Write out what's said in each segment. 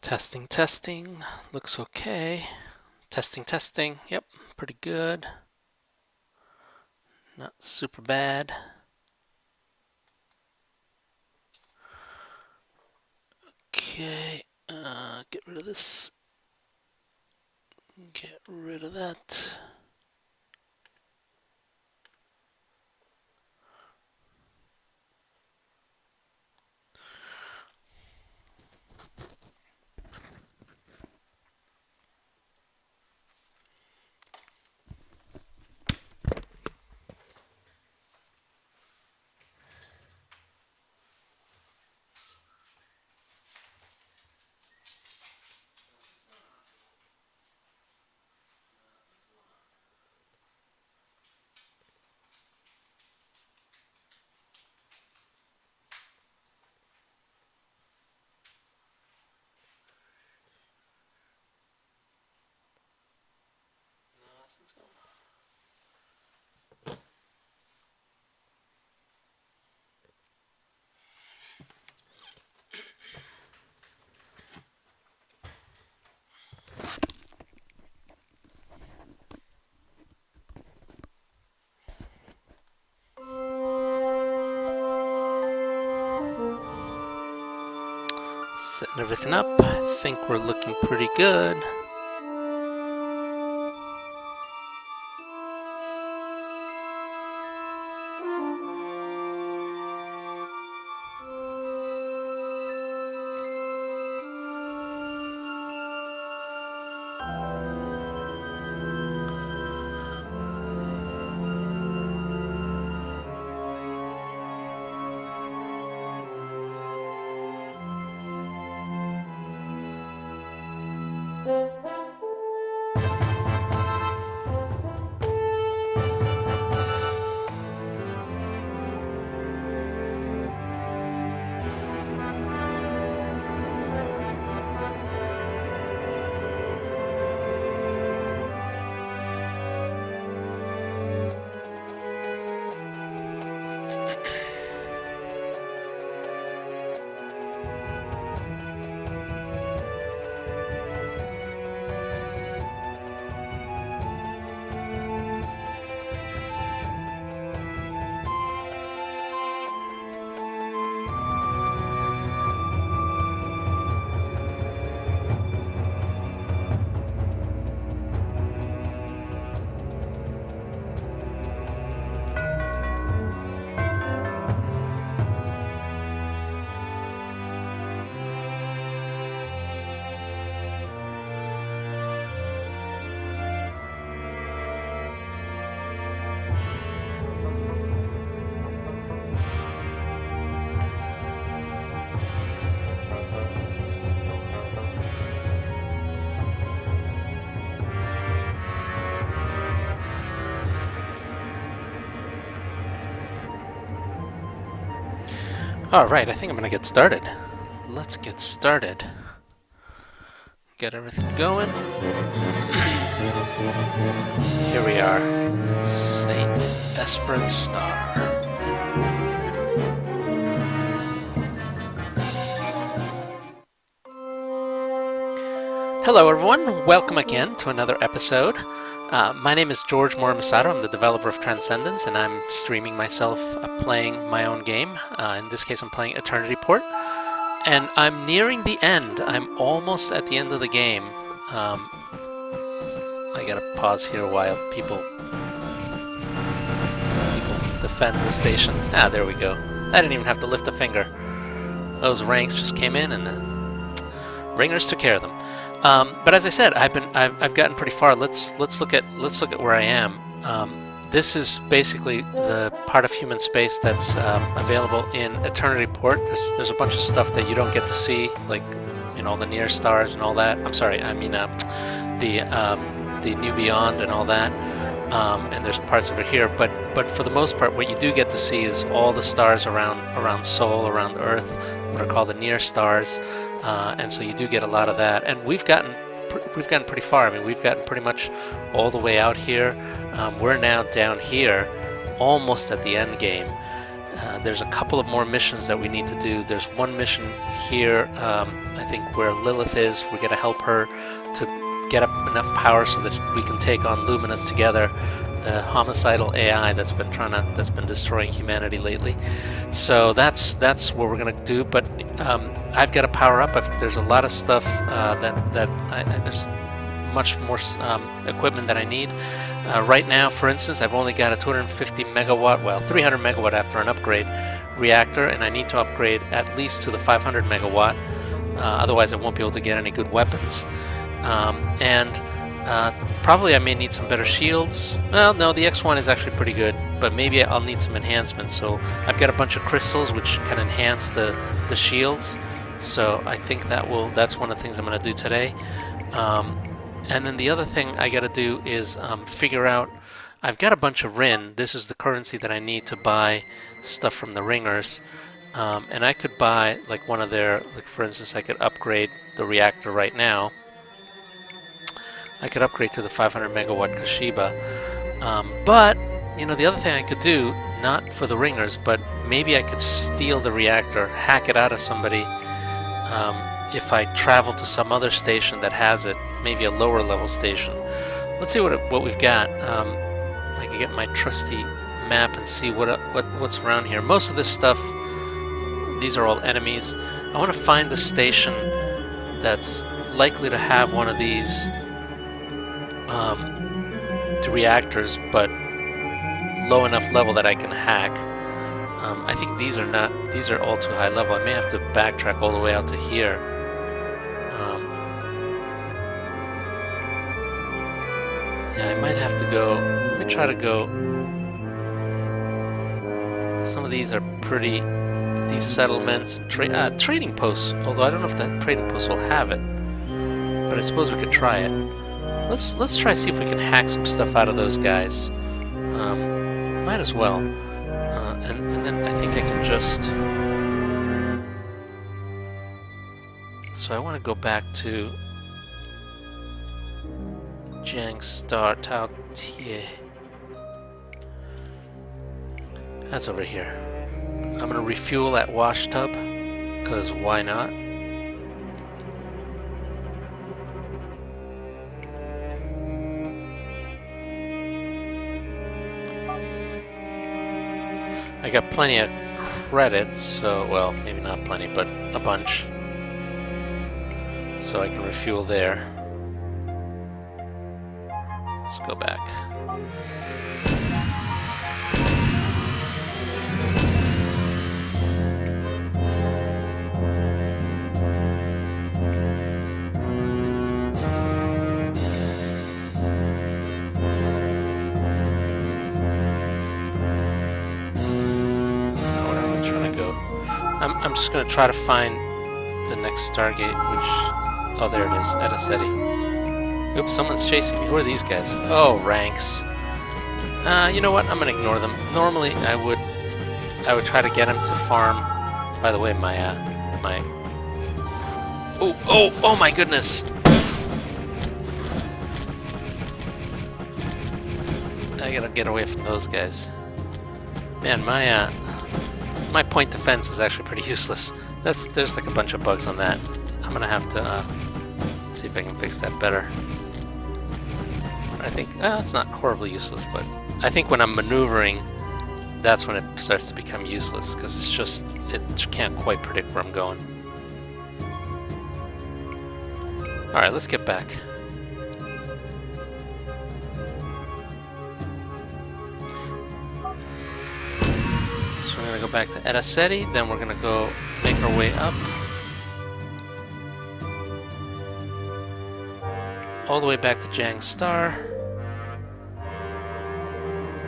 Testing, testing. Looks okay. Testing, testing. Yep, pretty good. Not super bad. Okay, get rid of this. Get rid of that. Setting everything up. I think we're looking pretty good. Alright, I think I'm gonna get started. Let's get started. Get everything going. Here we are. St. Esperance Star. Hello everyone, welcome again to another episode. My name is George Morimasato. I'm the developer of Transcendence, and I'm streaming myself playing my own game. In this case, I'm playing Eternity Port, and I'm nearing the end. I'm almost at the end of the game. I gotta pause here while people defend the station. Ah, there we go. I didn't even have to lift a finger. Those ranks just came in, and the ringers took care of them. But as I said, I've gotten pretty far. Let's look at where I am. This is basically the part of human space that's available in Eternity Port. There's a bunch of stuff that you don't get to see, like the near stars and all that. I'm sorry, I mean the New Beyond and all that. And there's parts over here, but for the most part, what you do get to see is all the stars around Sol, around Earth, what are called the near stars. And so you do get a lot of that, and we've gotten pretty far. I mean, we've gotten pretty much all the way out here. We're now down here, almost at the end game, There's a couple of more missions that we need to do. There's one mission here, I think, where Lilith is. We gotta help her to get up enough power so that we can take on Luminous together, the homicidal AI that's been destroying humanity lately. So that's what we're gonna do. But I've got to power up. There's a lot of stuff there's much more equipment that I need. Right now, for instance, I've only got a 250 megawatt, well, 300 megawatt after an upgrade reactor, and I need to upgrade at least to the 500 megawatt. Otherwise, I won't be able to get any good weapons. Probably I may need some better shields. Well, no, the X1 is actually pretty good, but maybe I'll need some enhancements. So I've got a bunch of crystals which can enhance the shields. So I think that's one of the things I'm going to do today. And then the other thing I got to do is figure out. I've got a bunch of Rin. This is the currency that I need to buy stuff from the Ringers. And I could buy like one of their, like for instance, I could upgrade the reactor right now. I could upgrade to the 500 megawatt Kashiba. But, you know, the other thing I could do, not for the Ringers, but maybe I could steal the reactor, hack it out of somebody, if I travel to some other station that has it, maybe a lower level station. Let's see what we've got. I can get my trusty map and see what's around here. Most of this stuff, these are all enemies. I want to find the station that's likely to have one of these reactors, but low enough level that I can hack. I think these are all too high level. I may have to backtrack all the way out to here. Yeah, I might have to go. Let me try to go. Some of these are pretty. These settlements and trading posts. Although I don't know if that trading post will have it, but I suppose we could try it. Let's try to see if we can hack some stuff out of those guys. Might as well. And then I think I can just. So I want to go back to Jiang Star Tao Tie. That's over here. I'm gonna refuel at Wash Tub, because why not? I got plenty of credits, so, well, maybe not plenty, but a bunch. So I can refuel there. Let's go back. I'm just going to try to find the next Stargate, which... Oh, there it is, Etasetti. Oops, someone's chasing me. Who are these guys? Oh, ranks. You know what? I'm going to ignore them. Normally, I would try to get him to farm. By the way, my... Oh my goodness! I gotta get away from those guys. Man, my point defense is actually pretty useless. There's like a bunch of bugs on that. I'm gonna have to see if I can fix that better. I think it's not horribly useless, but I think when I'm maneuvering, that's when it starts to become useless, because it can't quite predict where I'm going. All right, let's get back. So we're going to go back to Etasetti, then we're going to go make our way up. All the way back to Jiang Star.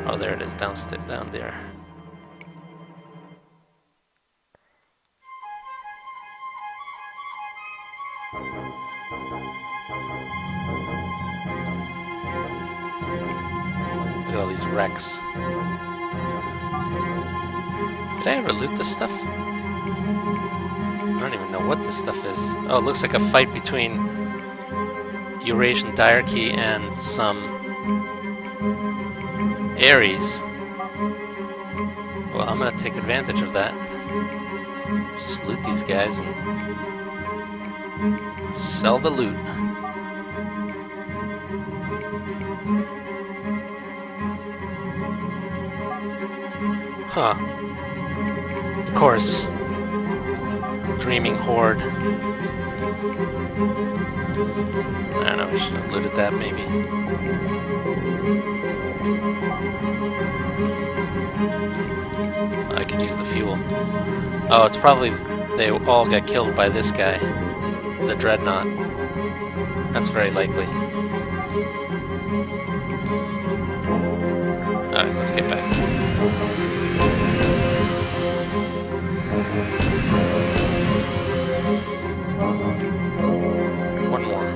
Oh, there it is, down there. Look at all these wrecks. Did I ever loot this stuff? I don't even know what this stuff is. Oh, it looks like a fight between Eurasian Diarchy and some Ares. Well, well, I'm gonna take advantage of that. Just loot these guys and sell the loot. Huh. Of course. Dreaming Hoard. I don't know, we should have looted that maybe. I could use the fuel. Oh, it's probably they all got killed by this guy, the Dreadnought. That's very likely. Alright, let's get back. One more.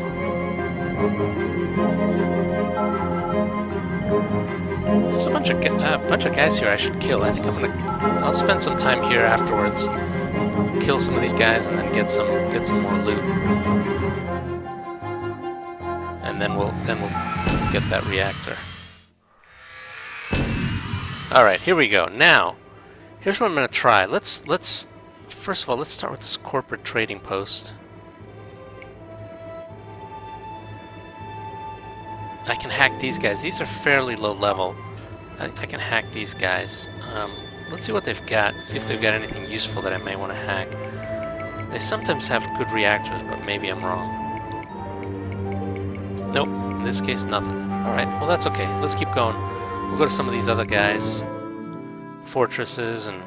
There's a bunch of guys here I should kill. I think I'll spend some time here afterwards, kill some of these guys, and then get some more loot, and then we'll get that reactor. All right, here we go. Now, here's what I'm gonna try. Let's first of all let's start with this corporate trading post. I can hack these guys. These are fairly low level. I can hack these guys. Let's see what they've got. See if they've got anything useful that I may want to hack. They sometimes have good reactors, but maybe I'm wrong. Nope. In this case, nothing. Alright, well that's okay. Let's keep going. We'll go to some of these other guys. Fortresses and...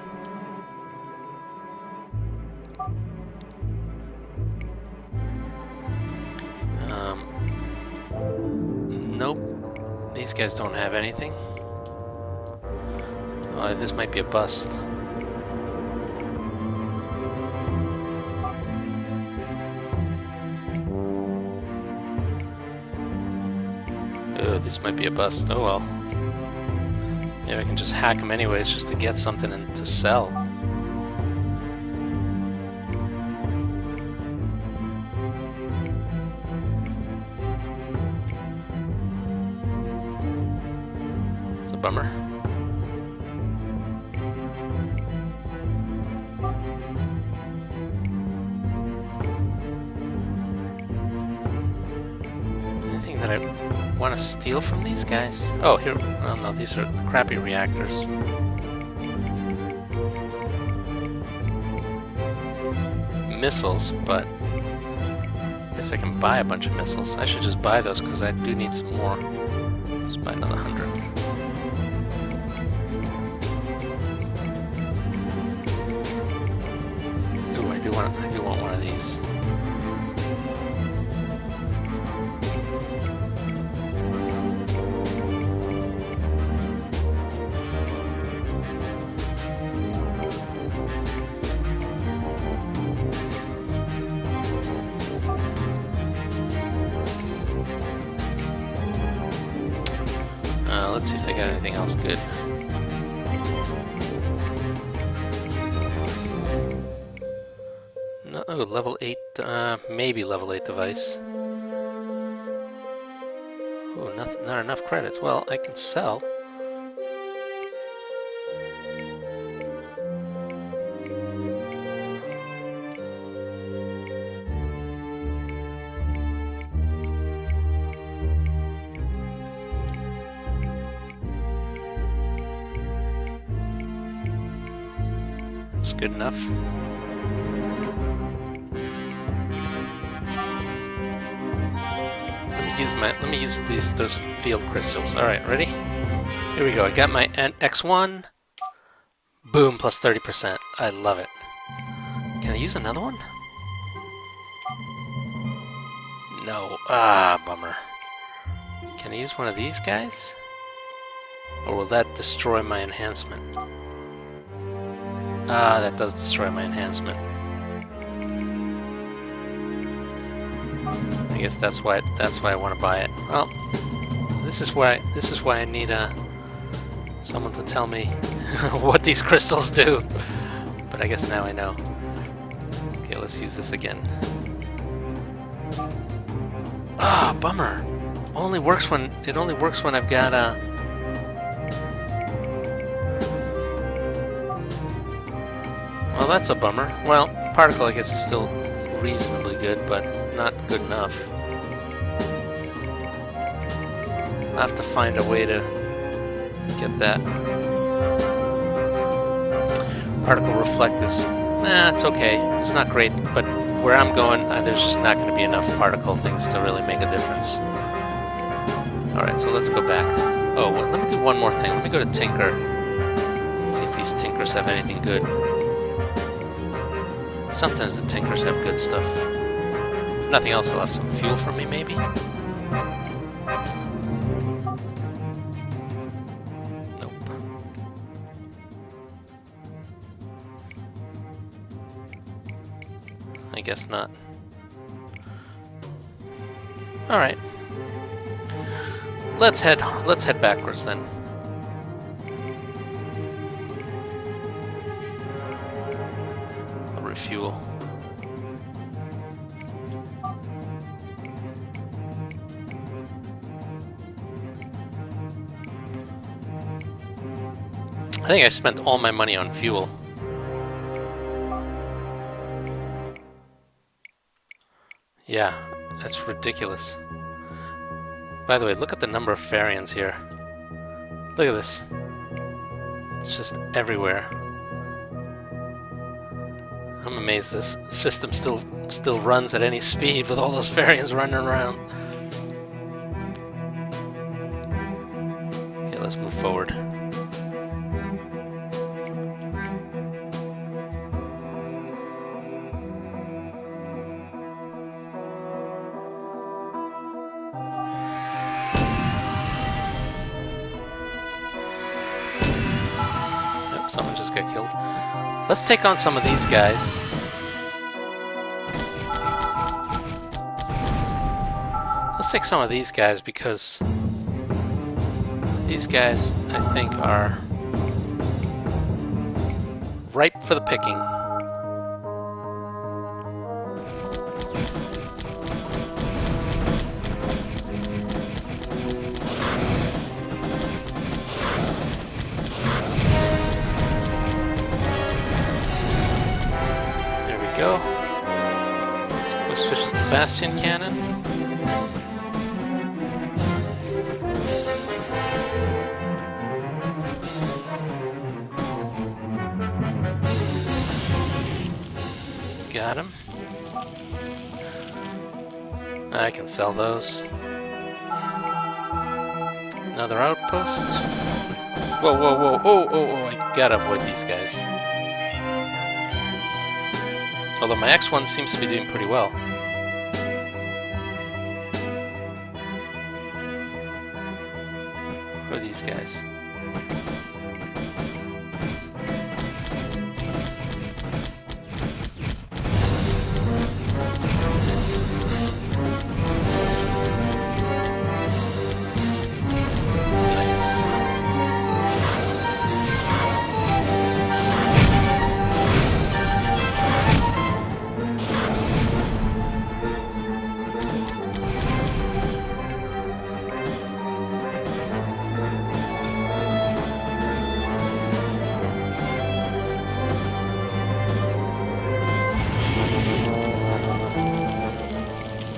Nope. These guys don't have anything. Oh, this might be a bust. Oh, this might be a bust. Oh well. Maybe I can just hack them anyways just to get something and to sell. It's a bummer. Anything that I want to steal from these guys? Oh, here. Oh no, these are crappy reactors. Missiles, but I guess I can buy a bunch of missiles. I should just buy those because I do need some more. Just buy another 100. Ooh, I do want one of these. Let's see if they got anything else good. No, oh, level 8, maybe level 8 device. Oh, not enough credits. Well, I can sell. It's good enough. Let me use those field crystals. All right, ready? Here we go. I got my X1. Boom, plus 30%. I love it. Can I use another one? No. Ah, bummer. Can I use one of these guys? Or will that destroy my enhancement? Ah, that does destroy my enhancement. I guess that's why I want to buy it. Well, this is why I need someone to tell me what these crystals do. But I guess now I know. Okay, let's use this again. Ah, bummer. It only works when I've got that's a bummer. Well, particle, I guess, is still reasonably good, but not good enough. I'll have to find a way to get that. Particle reflect is... it's okay. It's not great, but where I'm going, there's just not going to be enough particle things to really make a difference. Alright, so let's go back. Oh, well, let me do one more thing. Let me go to Tinker. See if these Tinkers have anything good. Sometimes the Tinkers have good stuff. If nothing else, they'll have some fuel for me, maybe? Nope. I guess not. Alright. Let's head backwards then. Refuel. I think I spent all my money on fuel. Yeah, that's ridiculous. By the way, look at the number of Farians here. Look at this. It's just everywhere. I'm amazed this system still runs at any speed with all those Farians running around. Okay, let's move forward. Yep, someone just got killed. Let's take on some of these guys. Let's take some of these guys because these guys, I think, are ripe for the picking. Go. Let's go switch to the Bastien Cannon. Got him. I can sell those. Another outpost. Whoa, whoa, whoa. Oh, I gotta avoid these guys. Although my X1 seems to be doing pretty well. Who are these guys?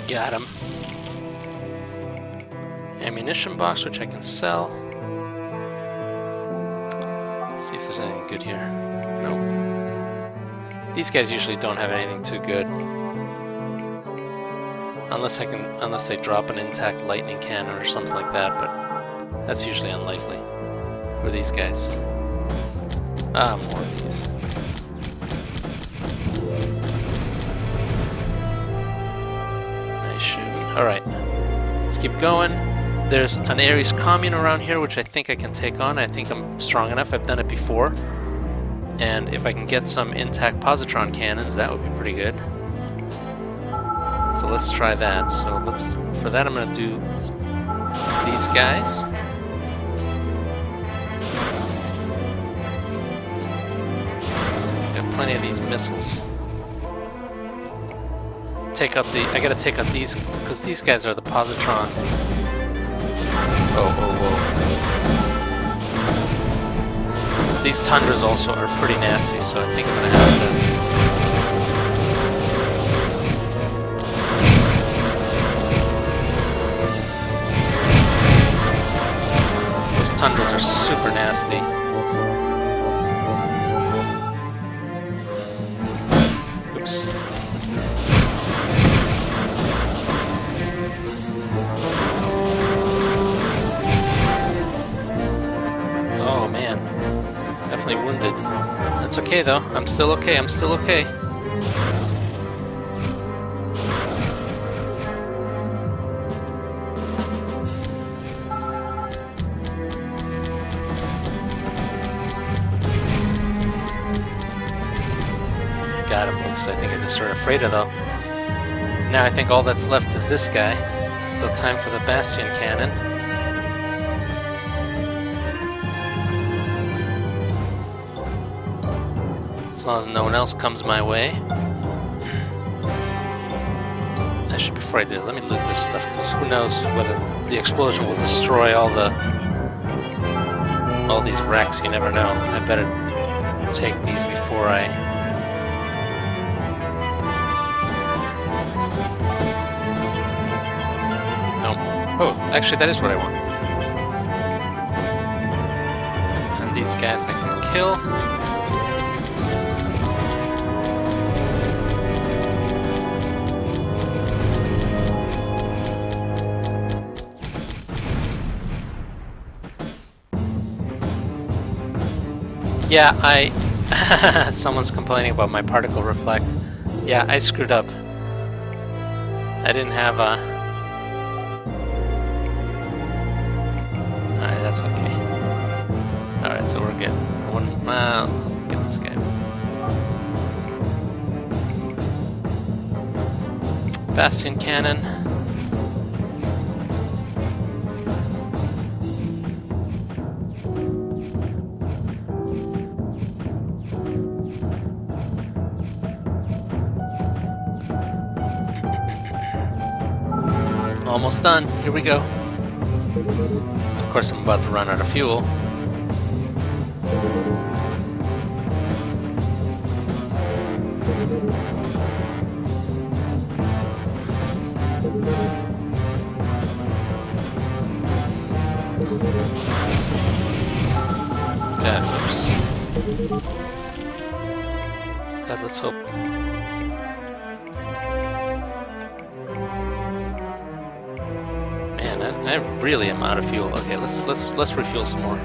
Got him. Ammunition box, which I can sell. Let's see if there's anything good here. Nope. These guys usually don't have anything too good. Unless they drop an intact lightning cannon or something like that, but that's usually unlikely. Who are these guys? Ah, more of these. Alright, let's keep going. There's an Ares commune around here, which I think I can take on. I think I'm strong enough. I've done it before. And if I can get some intact positron cannons, that would be pretty good. So let's try that. So for that I'm going to do these guys. Got plenty of these missiles. I gotta take out these, because these guys are the positron. Oh, These tundras also are pretty nasty, so I think I'm gonna have to... Those tundras are super nasty. Oops. Oh man. Definitely wounded. That's okay though. I'm still okay. I'm still okay. Got him. Oops, I think I just started afraid of though. Now I think all that's left is this guy. So time for the Bastien Cannon. As long as no one else comes my way. Actually, before I do, let me loot this stuff, because who knows whether the explosion will destroy all these racks. You never know. I better take these before I... No. Oh, actually, that is what I want. And these guys I can kill. Yeah, someone's complaining about my particle reflect. Yeah, I screwed up. I didn't have a... Alright, that's okay. Alright, so we're good. Get this guy. Bastien Cannon. Almost done. Here we go. Of course, I'm about to run out of fuel. God, let's hope. I really am out of fuel. Okay, let's refuel some more.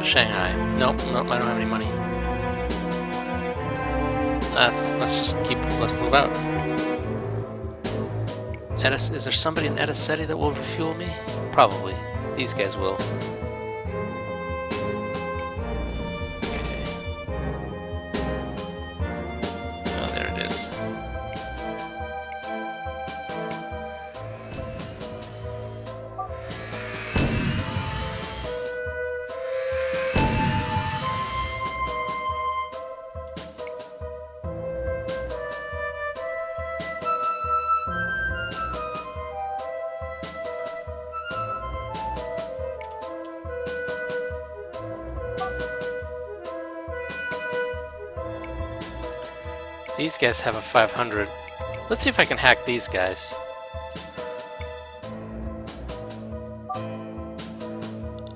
Shanghai. Nope, I don't have any money. Let's move out. Is there somebody in Ediseti that will refuel me? Probably. These guys will. Okay. Oh, there it is. These guys have a 500. Let's see if I can hack these guys.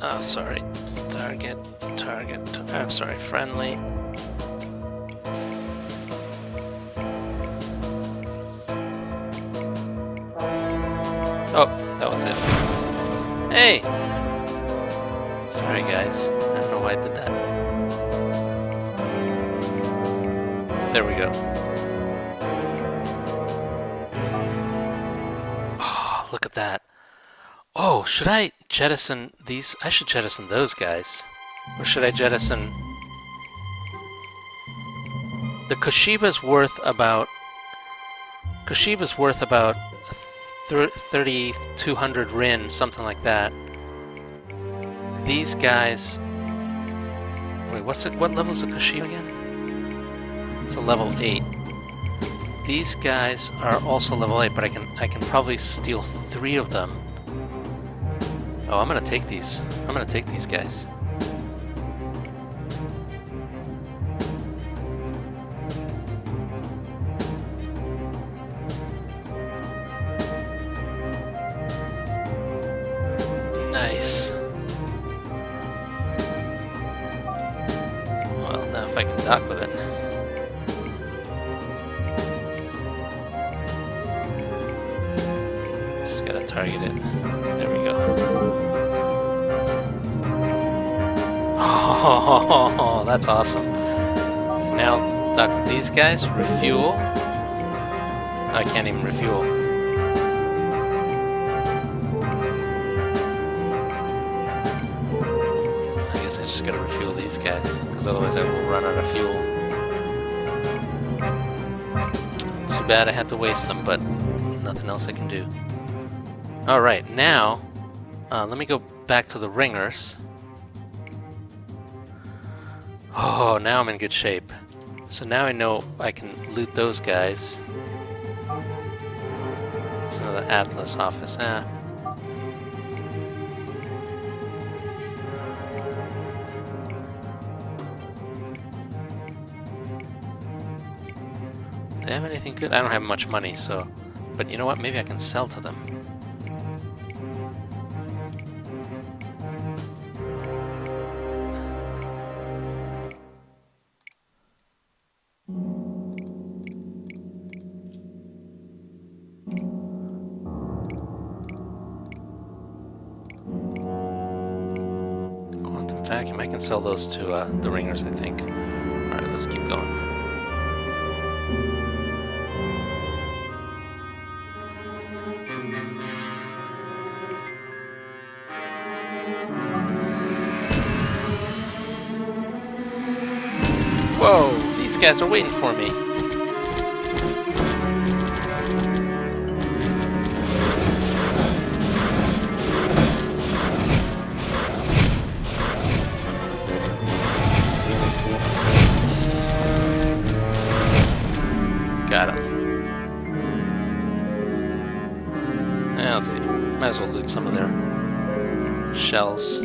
Oh, sorry. Target. I'm sorry, friendly. Oh, that was it. Hey! Sorry, guys. I don't know why I did that. There we go. Oh, look at that. Oh, should I jettison these? I should jettison those guys. Or should I jettison... The Koshiba's worth about 3,200 Rin, something like that. These guys... Wait, what level is the Koshiba again? It's a level 8. These guys are also level 8, but I can probably steal 3 of them. Oh, I'm gonna take these. I'm gonna take these guys. stuck with it. Just gotta target it. There we go. Oh, that's awesome. Okay, now dock with these guys. Refuel. I can't even refuel. I guess I just gotta refuel these guys, because otherwise I will run out of fuel. Too bad I had to waste them, but nothing else I can do. Alright, now, let me go back to the ringers. Oh, now I'm in good shape. So now I know I can loot those guys. There's another Atlas office. Do they have anything good? I don't have much money, so... But you know what? Maybe I can sell to them. Vacuum. I can sell those to the ringers, I think. Alright, let's keep going. Whoa! These guys are waiting for me. Got him. Let's see. Might as well loot some of their shells.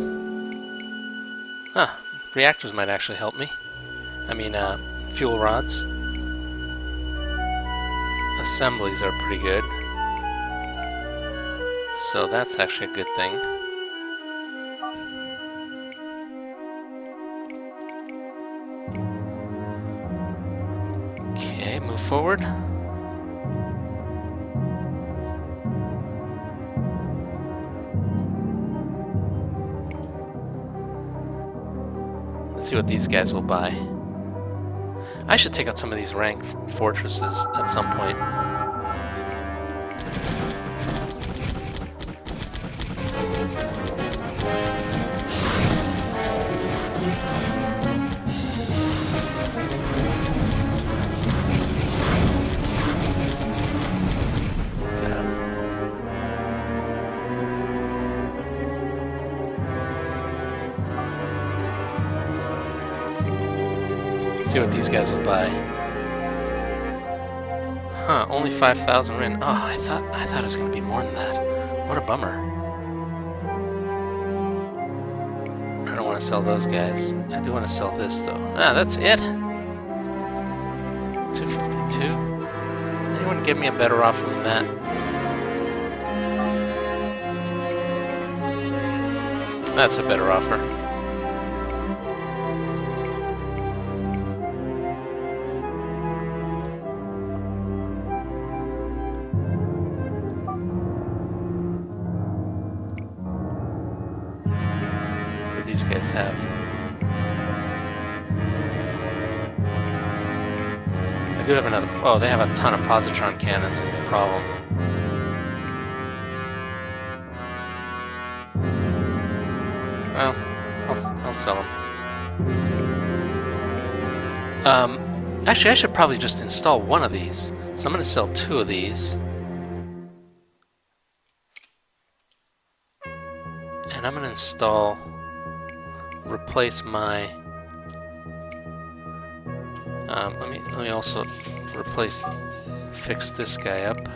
Huh. Reactors might actually help me. I mean, fuel rods. Assemblies are pretty good. So that's actually a good thing. Okay, move forward. Let's see what these guys will buy. I should take out some of these rank fortresses at some point. See what these guys will buy. Huh, only 5,000 Rin. Oh, I thought it was gonna be more than that. What a bummer. I don't want to sell those guys. I do want to sell this though. Ah, that's it. 252. Anyone give me a better offer than that? That's a better offer. These guys have. I do have another. Oh, they have a ton of positron cannons. Is the problem? Well, I'll sell them. Actually, I should probably just install one of these. So I'm going to sell 2 of these. And I'm going to install. Replace my. Let me also fix this guy up.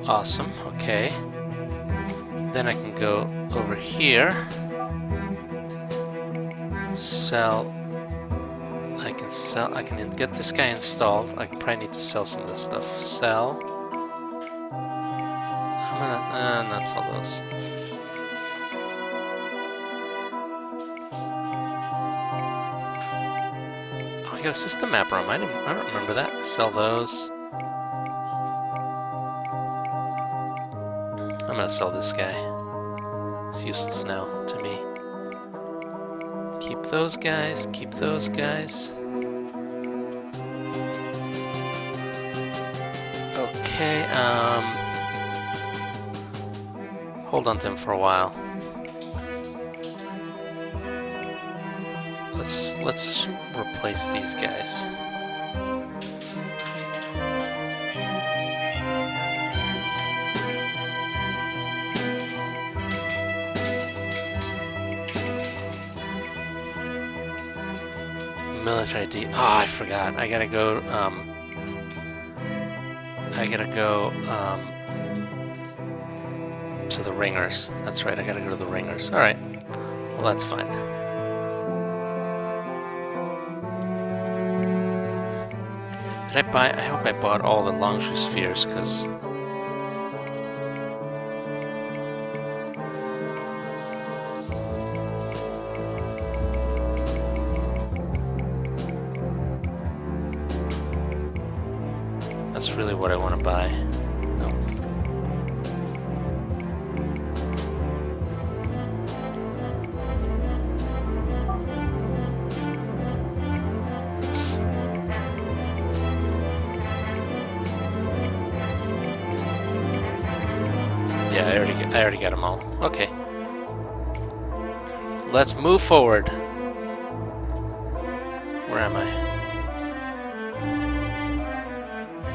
Awesome. Okay. Then I can go over here. Sell. I can get this guy installed. I probably need to sell some of this stuff. Sell. Not sell those. I got a system map room. I don't remember that. Sell those. I'm gonna sell this guy. It's useless now to me. Keep those guys. Keep those guys. Okay. Hold on to him for a while. Let's replace these guys. Military D. Oh, I forgot. I gotta go. To the ringers. That's right. I gotta go to the ringers. All right. Well, that's fine. Did I buy? I hope I bought all the Longshoe spheres, because that's really what I want to buy. Oh. Oops. Yeah, I already got them all. Okay. Let's move forward. Where am I?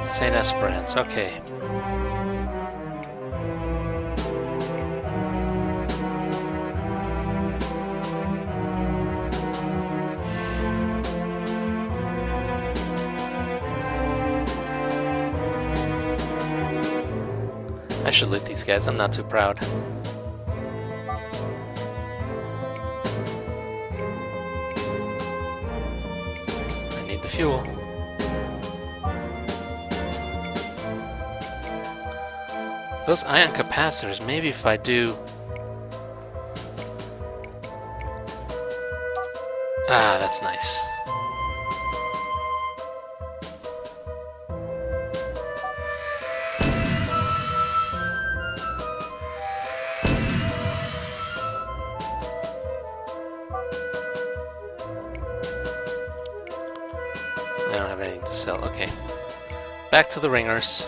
St. Esperance, okay. I should loot these guys, I'm not too proud. I need the fuel. Those ion capacitors, maybe if I do... Ah, that's nice. I don't have anything to sell. Okay. Back to the ringers.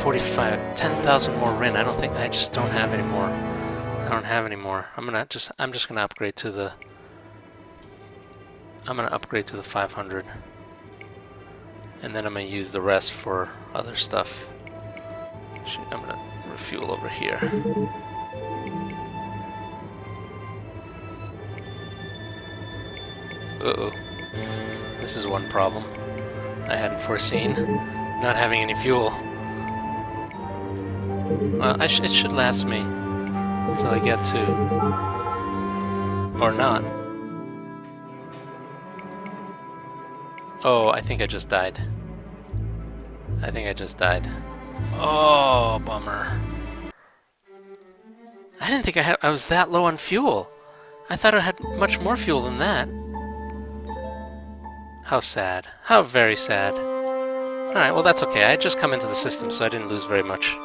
$45, 10,000 more Rin. I just don't have any more. I don't have any more. I'm just gonna upgrade to the 500. And then I'm gonna use the rest for other stuff. I'm gonna refuel over here. Uh-oh. This is one problem I hadn't foreseen. Not having any fuel. Well, it should last me until I get to... Or not. Oh, I think I just died. Oh, bummer. I didn't think I was that low on fuel. I thought I had much more fuel than that. How sad. How very sad. Alright, well that's okay. I had just come into the system, so I didn't lose very much.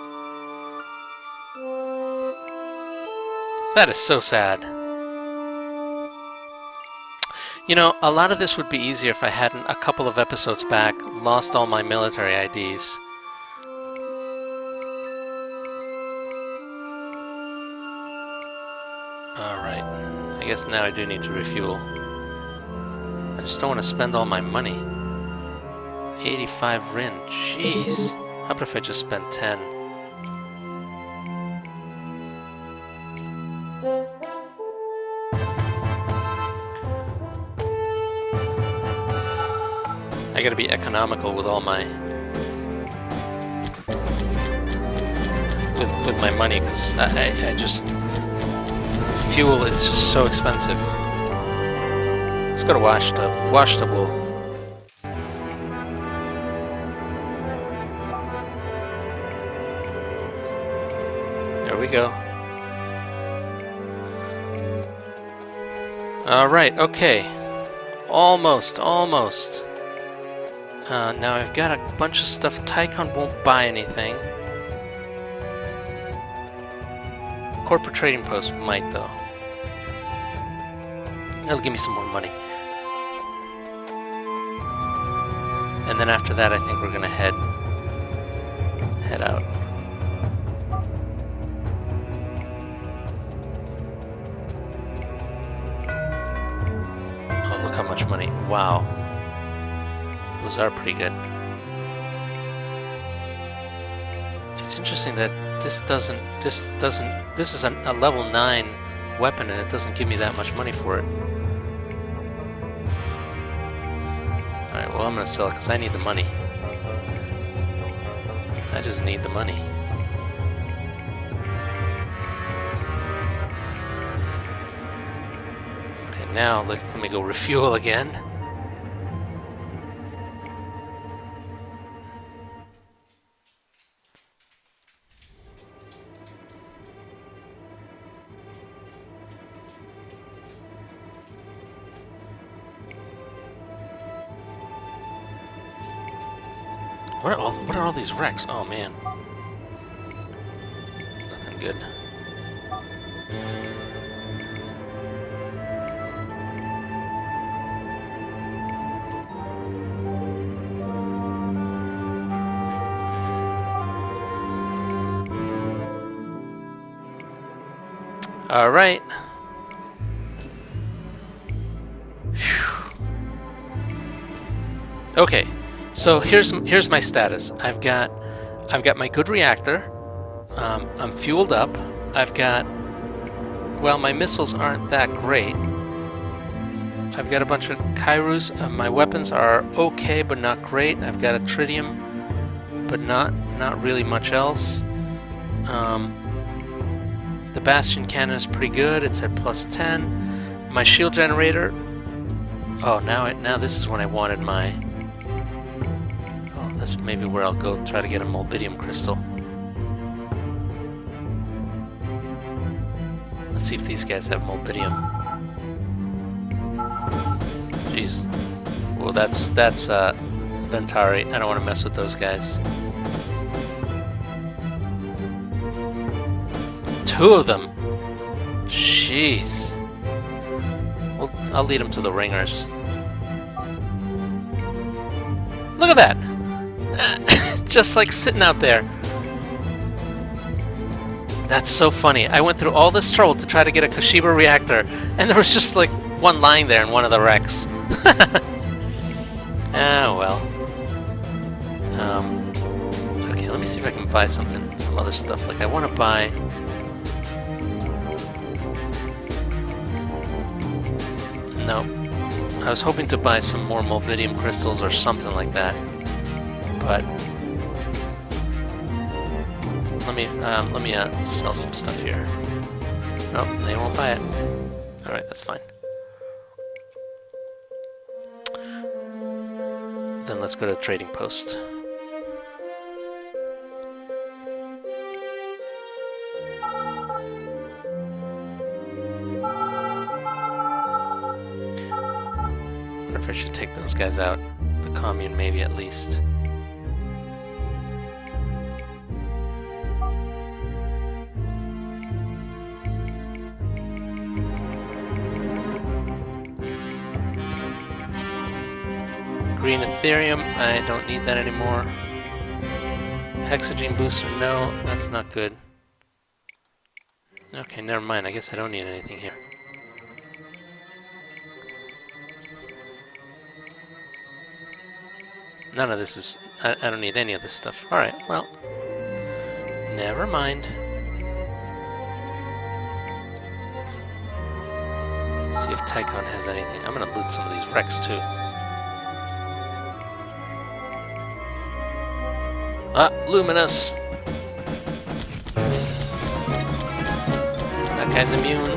That is so sad. You know, a lot of this would be easier if I hadn't, a couple of episodes back, lost all my military IDs. Alright, I guess now I do need to refuel. I just don't want to spend all my money. 85 Rin, jeez. How about if I just spend 10? I I gotta be economical with all my... with my money, because I just... fuel is just so expensive. Let's go to Washtub. Washtub will... There we go. Alright, okay. Almost. Now I've got a bunch of stuff. Tycon won't buy anything. Corporate Trading Post might, though. It'll give me some more money. And then after that, I think we're gonna head out. Oh, look how much money. Wow. Those are pretty good. It's interesting that this is a level 9 weapon and it doesn't give me that much money for it. Alright, well I'm gonna sell it because I need the money. I just need the money. Okay, now let me go refuel again. What are all these wrecks? Oh man. Nothing good. All right. Okay. So here's my status. I've got my good reactor. I'm fueled up. I've got, well, my missiles aren't that great. I've got a bunch of Kairus. My weapons are okay, but not great. I've got a tritium, but not really much else. The Bastien Cannon is pretty good. It's at +10. My shield generator. Oh, now this is when I wanted my. That's maybe where I'll go try to get a molybdenum crystal. Let's see if these guys have molybdenum. Jeez. Well, that's Ventari. I don't want to mess with those guys. 2 of them. Jeez. Well, I'll lead them to the ringers. Look at that. Just like sitting out there. That's so funny. I went through all this trouble to try to get a Kashiba reactor, and there was just like one lying there in one of the wrecks. Ah, well. Okay, let me see if I can buy some other stuff. Like I want to buy. No, I was hoping to buy some more molybdenum crystals or something like that. But let me sell some stuff here. Nope, they won't buy it. All right, that's fine. Then let's go to the trading post. I wonder if I should take those guys out. The commune, maybe at least. Green Ethereum, I don't need that anymore. Hexagene booster, no, that's not good. Okay, never mind, I guess I don't need anything here. None of this is, I don't need any of this stuff. Alright, well, never mind. See if Tycon has anything. I'm gonna loot some of these wrecks too. Ah, Luminous! That guy's immune.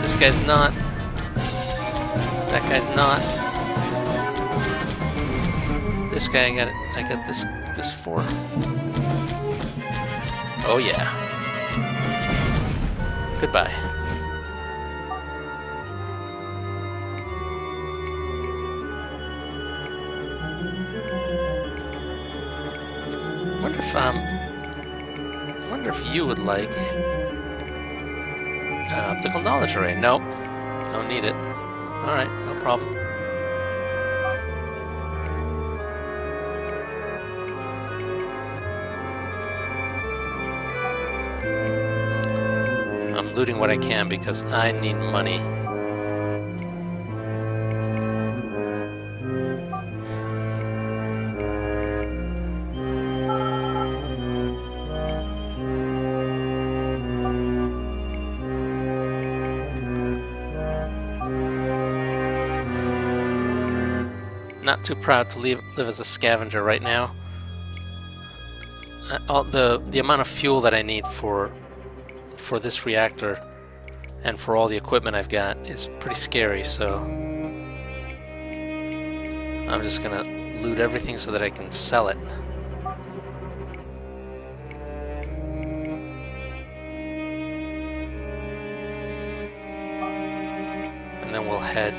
This guy's not. That guy's not. This guy, I got this for. Oh yeah. Goodbye. Wonder if you would like an optical knowledge array. Nope. Don't need it. Alright, no problem. I'm looting what I can because I need money. Not too proud to live as a scavenger right now. The amount of fuel that I need for this reactor and for all the equipment I've got is pretty scary, so I'm just gonna loot everything so that I can sell it. And then we'll head.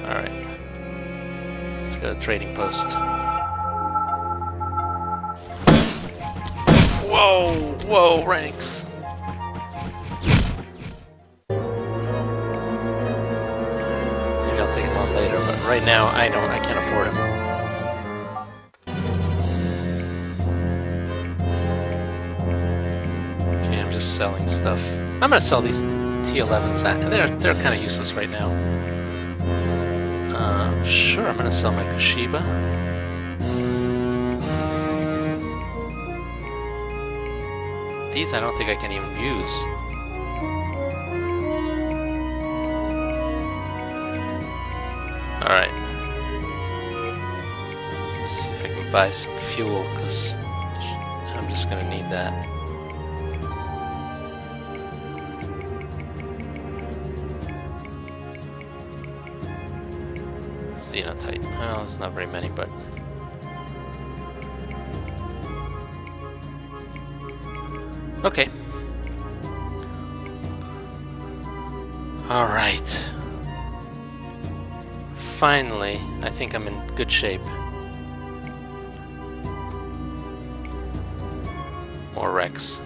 Alright. Let's go to trading post. Whoa! Whoa, ranks! Maybe I'll take them on later, but right now I can't afford them. Okay, I'm just selling stuff. I'm gonna sell these T11s. They're kind of useless right now. Sure, I'm gonna sell my Kushiba. These I don't think I can even use. Alright. Let's see if I can buy some fuel, because I'm just gonna need that. Xenotite. Well, there's not very many, but... Okay. Alright. Finally, I think I'm in good shape. More wrecks.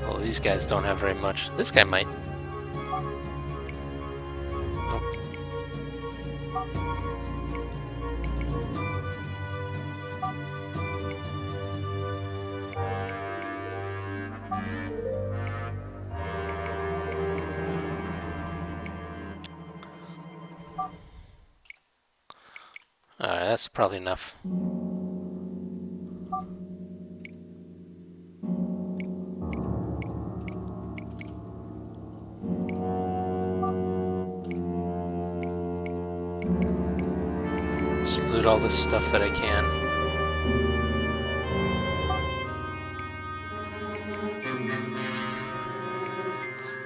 Well, these guys don't have very much. This guy might. Nope. Alright, that's probably enough. Just loot all this stuff that I can.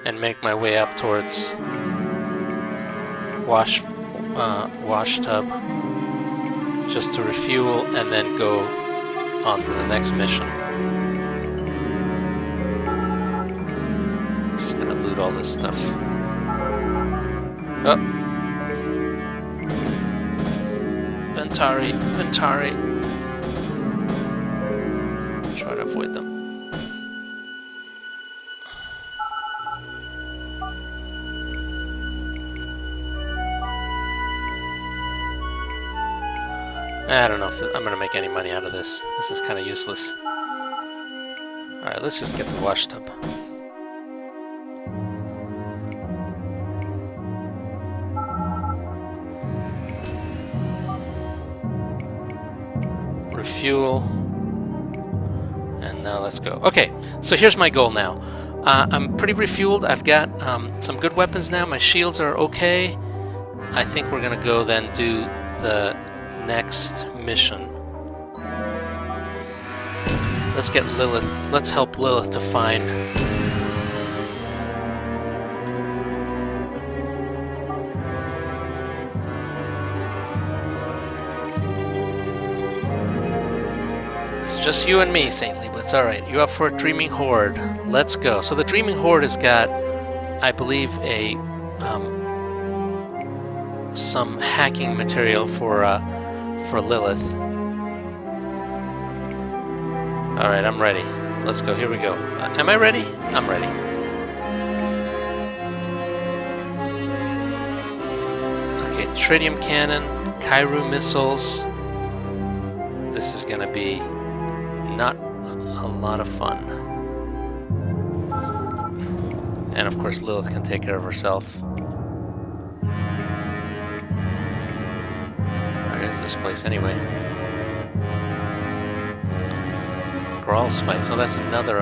And make my way up towards wash tub, just to refuel and then go on to the next mission. Just gonna loot all this stuff. Oh! Ventari. Try to avoid them. I don't know if I'm gonna make any money out of this. This is kind of useless. Alright, let's just get the wash tub. Refuel. And now let's go. Okay, so here's my goal now. I'm pretty refueled. I've got some good weapons now. My shields are okay. I think we're gonna go then do the next mission. Let's get Lilith. Let's help Lilith to find. It's just you and me, Saintly, but it's alright. You up for a Dreaming Hoard? Let's go. So the Dreaming Hoard has got, I believe, a some hacking material for Lilith. Alright, I'm ready. Let's go. Here we go. Am I ready? I'm ready. Okay, Tritium Cannon, Kairu missiles. This is gonna be not a lot of fun. And of course Lilith can take care of herself. Where is this place anyway? Grawl Spice. Oh, that's another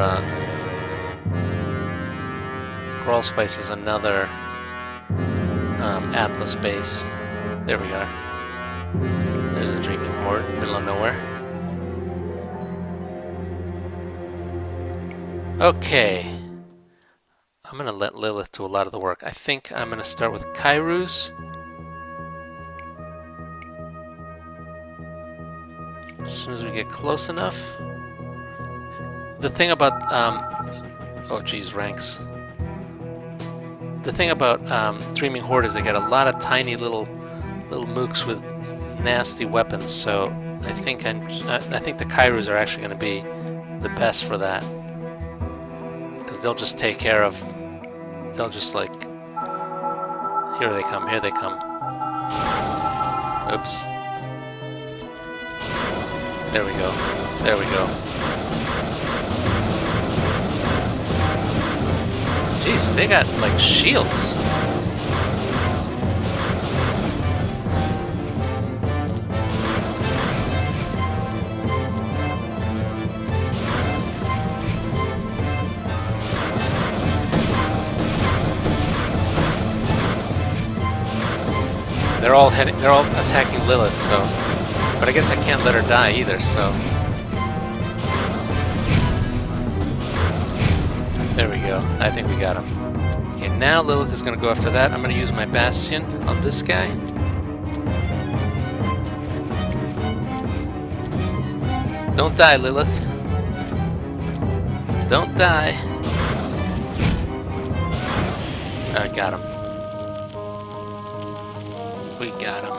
Grawl Spice is another Atlas base. There we are. There's a Dreaming Hoard, middle of nowhere. Okay. I'm gonna let Lilith do a lot of the work. I think I'm gonna start with Kairu's. As soon as we get close enough. The thing about oh geez, ranks. The thing about Dreaming Hoard is they got a lot of tiny little mooks with nasty weapons. So I think the Kairus are actually going to be the best for that, because they'll just take care of. They'll just like, here they come, here they come. Oops. There we go. There we go. Jeez, they got like shields. They're all attacking Lilith, so, but I guess I can't let her die either, so. There we go. I think we got him. Okay, now Lilith is going to go after that. I'm going to use my Bastien on this guy. Don't die, Lilith. Don't die. Alright, got him. We got him.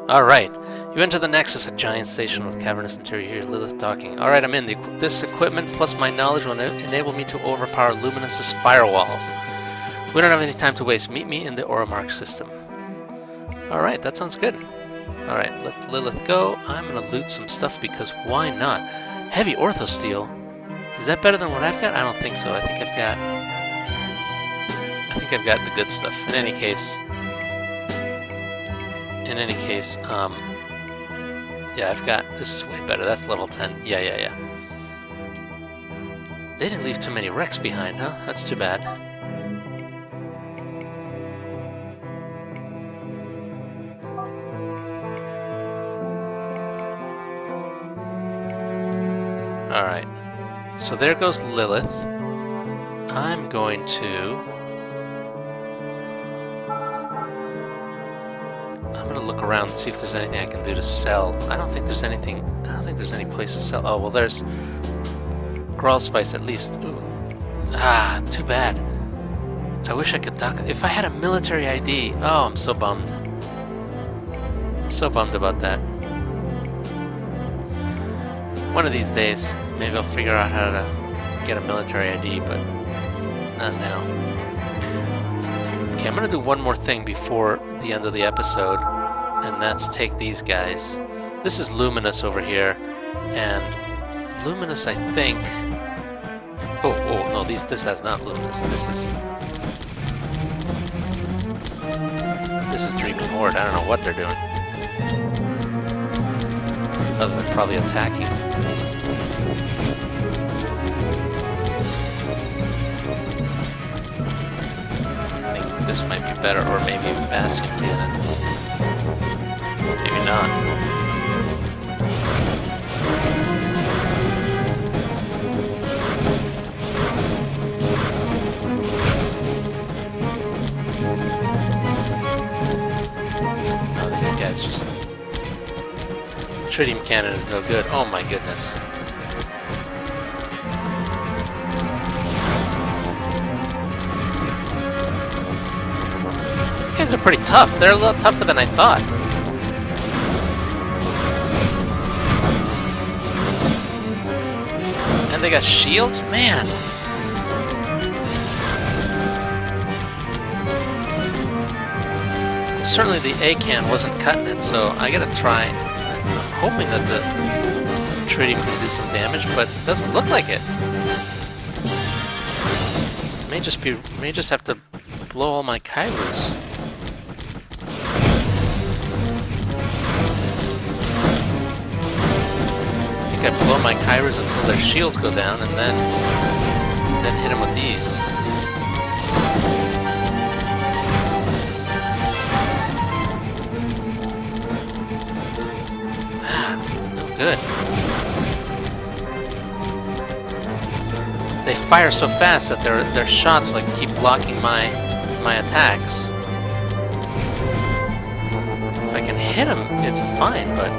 Alright. You enter the Nexus, a giant station with cavernous interior. Here's Lilith talking. Alright, I'm in. This equipment plus my knowledge will enable me to overpower Luminous's firewalls. We don't have any time to waste. Meet me in the Auramark system. Alright, that sounds good. Alright, let Lilith go. I'm gonna loot some stuff because why not? Heavy orthosteel? Is that better than what I've got? I don't think so. I think I've got the good stuff. In any case, yeah, I've got, this is way better. That's level 10. Yeah. They didn't leave too many wrecks behind, huh? That's too bad. Alright. So there goes Lilith. I'm going to look around and see if there's anything I can do to sell. I don't think there's anything. I don't think there's any place to sell. Oh well, there's Grawl Spice at least. Ooh. Ah, too bad. I wish I could dock. If I had a military ID. Oh, I'm so bummed. So bummed about that. One of these days, maybe I'll figure out how to get a military ID, but not now. Okay, I'm gonna do one more thing before the end of the episode. And that's take these guys. This is Luminous over here, and Luminous, I think. Oh no, this has not Luminous. This is Dreaming Hoard. I don't know what they're doing, other than probably attacking. this might be better, or maybe even Bastien Cannon. Maybe not. Oh, these guys just... Tritium Cannon is no good. Oh my goodness. These guys are pretty tough. They're a little tougher than I thought. And they got shields? Man! Certainly the A-can wasn't cutting it, so I gotta try. I'm hoping that the tritium can do some damage, but it doesn't look like it. May just have to blow all my Kairos. I think I blow my Kairos until their shields go down, and then hit them with these. Good. They fire so fast that their shots like keep blocking my attacks. If I can hit them, it's fine, but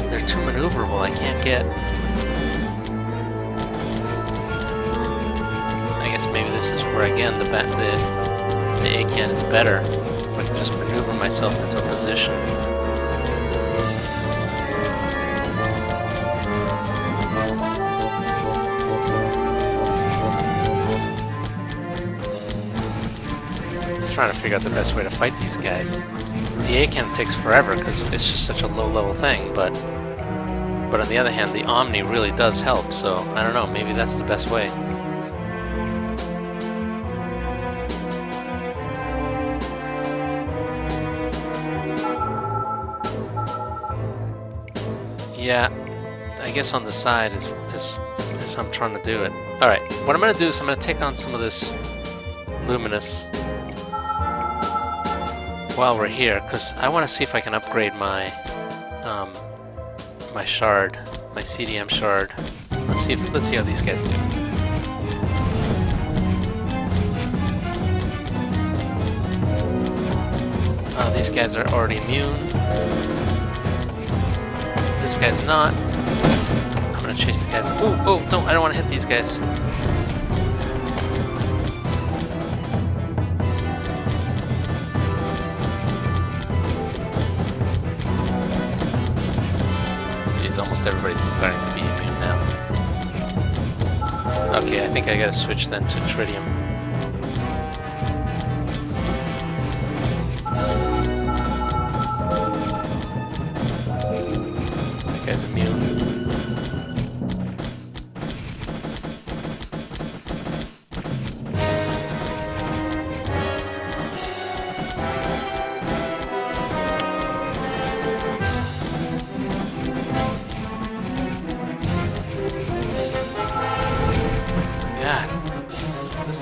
they're too maneuverable. I can't get. I guess maybe this is where again the A-can is better. If I can just maneuver myself into a position. Trying to figure out the best way to fight these guys. The A-can takes forever because it's just such a low-level thing, but on the other hand, the Omni really does help, so I don't know, maybe that's the best way. Yeah, I guess on the side is how I'm trying to do it. Alright, what I'm going to do is I'm going to take on some of this Luminous while we're here, because I want to see if I can upgrade my my shard, my CDM shard. Let's see how these guys do. Oh, these guys are already immune. This guy's not. I'm gonna chase the guys. Oh, don't! I don't want to hit these guys. Almost everybody's starting to be immune now. Okay, I think I gotta switch then to tritium. That guy's immune.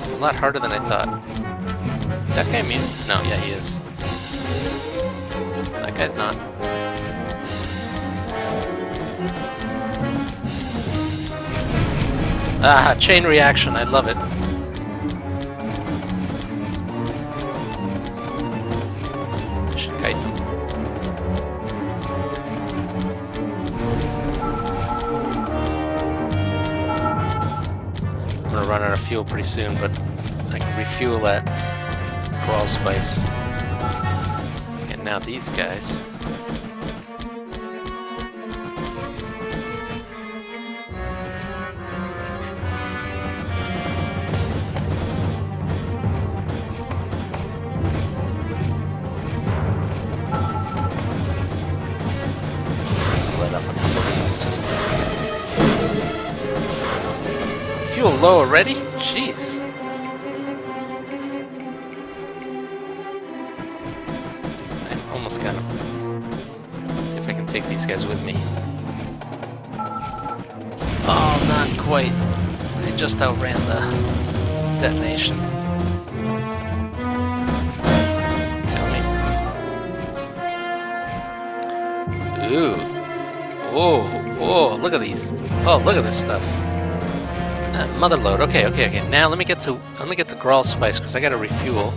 A lot harder than I thought. Is that guy immune? No, yeah, he is. That guy's not. Ah, chain reaction, I love it. I should kite them. I'm gonna run out of fuel pretty soon, but I can refuel that crawl spice. And now these guys. Let up a couple of these just to... Fuel low already? Jeez. Almost got him. Let's see if I can take these guys with me. Oh, not quite. I just outran the detonation. Ooh. Whoa, whoa, look at these. Oh, look at this stuff. Mother load. Okay. Now let me get to Grawl Spice because I gotta refuel.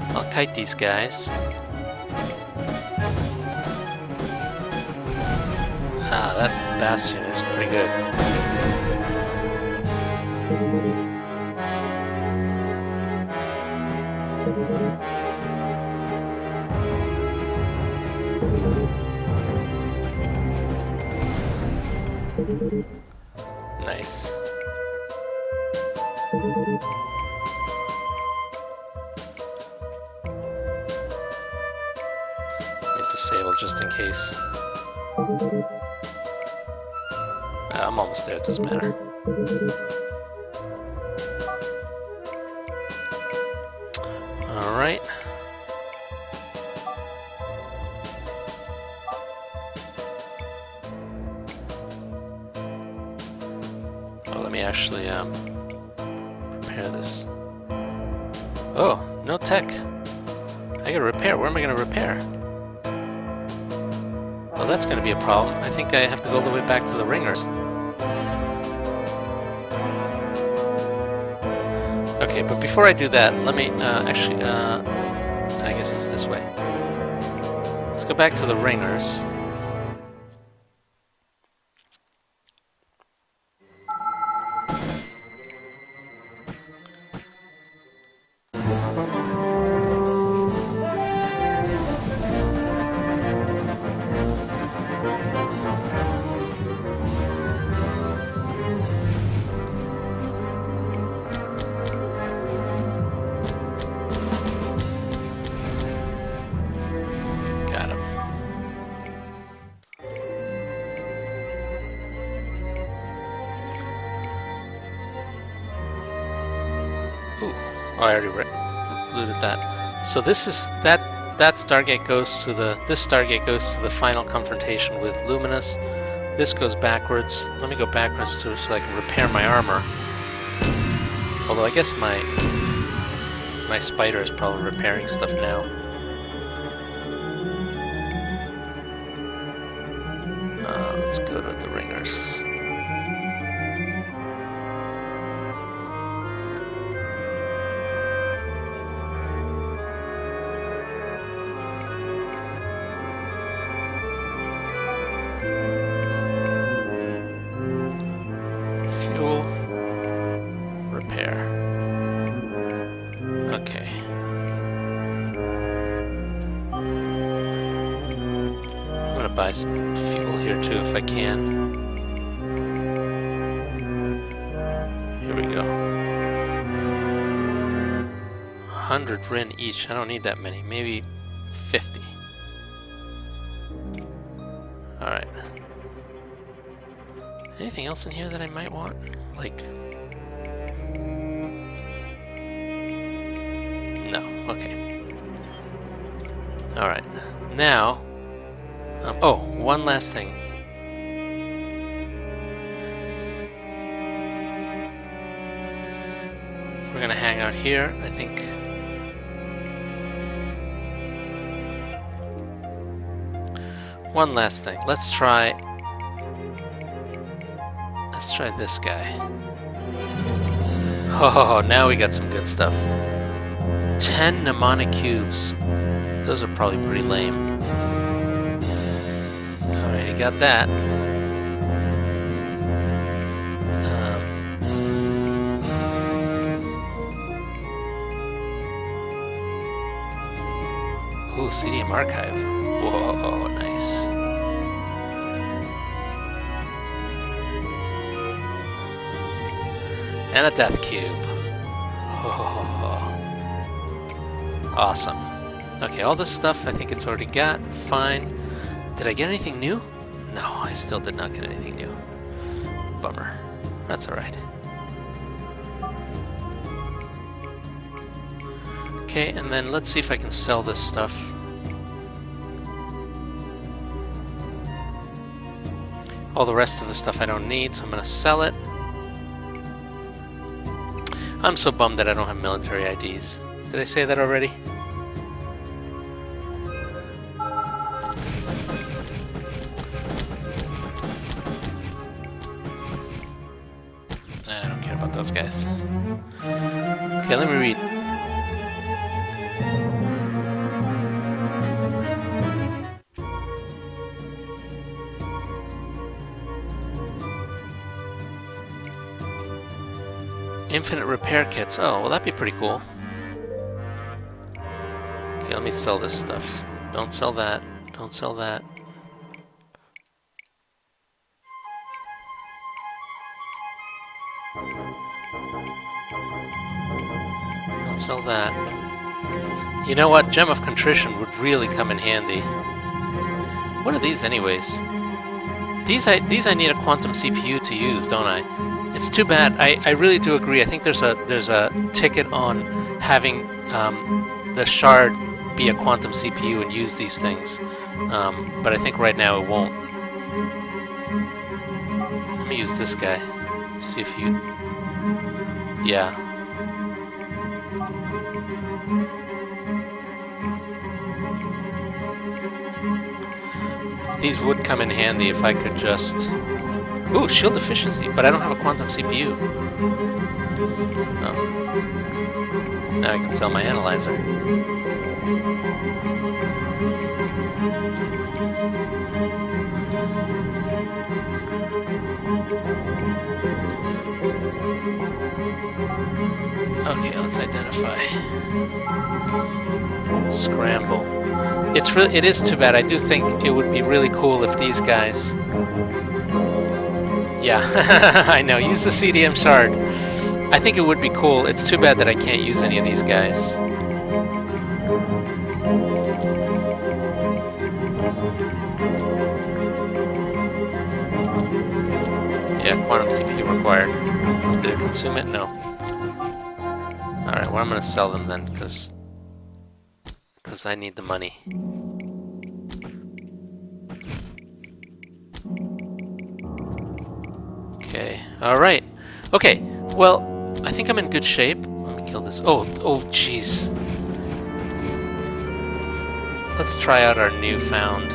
I'll kite these guys. Ah, that Bastien is pretty good. Nice. Let me disable just in case. I'm almost there, it doesn't matter. Alright. Oh, let me actually repair this. Oh, no tech. I gotta repair. Where am I gonna repair? Well, that's gonna be a problem. I think I have to go all the way back to the ringers. Okay, but before I do that, let me actually, I guess it's this way. Let's go back to the ringers. Oh, I already looted that. So this is that Stargate goes to the final confrontation with Luminous. This goes backwards. Let me go backwards so I can repair my armor. Although I guess my spider is probably repairing stuff now. Let's go to the ringers. Buy some fuel here too if I can. Here we go. 100 Rin each. I don't need that many. Maybe 50. Alright. Anything else in here that I might want? Like... No. Okay. Alright. Now... oh, one last thing. We're gonna hang out here, I think. One last thing. Let's try this guy. Oh, now we got some good stuff. 10 mnemonic cubes. Those are probably pretty lame. Alright, got that. Ooh, CDM archive. Whoa, nice. And a death cube. Oh, awesome. Okay, all this stuff I think it's already got. Fine. Did I get anything new? No, I still did not get anything new. Bummer. That's alright. Okay, and then let's see if I can sell this stuff. All the rest of the stuff I don't need, so I'm gonna sell it. I'm so bummed that I don't have military IDs. Did I say that already? about those guys. Okay, let me read. Infinite repair kits. Oh, well, that'd be pretty cool. Okay, let me sell this stuff. Don't sell that. Don't sell that. Don't sell that. You know what? Gem of Contrition would really come in handy. What are these, anyways? These I need a quantum CPU to use, don't I? It's too bad. I really do agree. I think there's a ticket on having the shard be a quantum CPU and use these things, but I think right now it won't. Let me use this guy. See if you. Yeah. These would come in handy if I could just. Ooh, shield efficiency, but I don't have a quantum CPU. Oh. Now I can sell my analyzer. Okay, let's identify. Scramble. It is too bad. I do think it would be really cool if these guys. Yeah, I know. Use the CDM shard. I think it would be cool. It's too bad that I can't use any of these guys. Yeah, quantum CPU required. Did it consume it? No. Alright, well, I'm going to sell them then, because I need the money. Okay, alright. Okay, well, I think I'm in good shape. Let me kill this. Oh, jeez. Let's try out our newfound...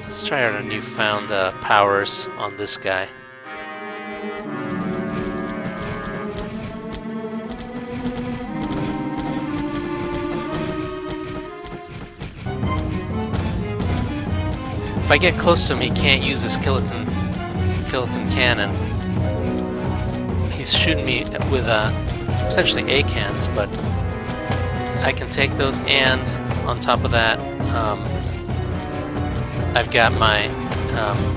Let's try out our newfound powers on this guy. If I get close to him, he can't use his skeleton cannon. He's shooting me with essentially A-cans, but I can take those, and on top of that, I've got my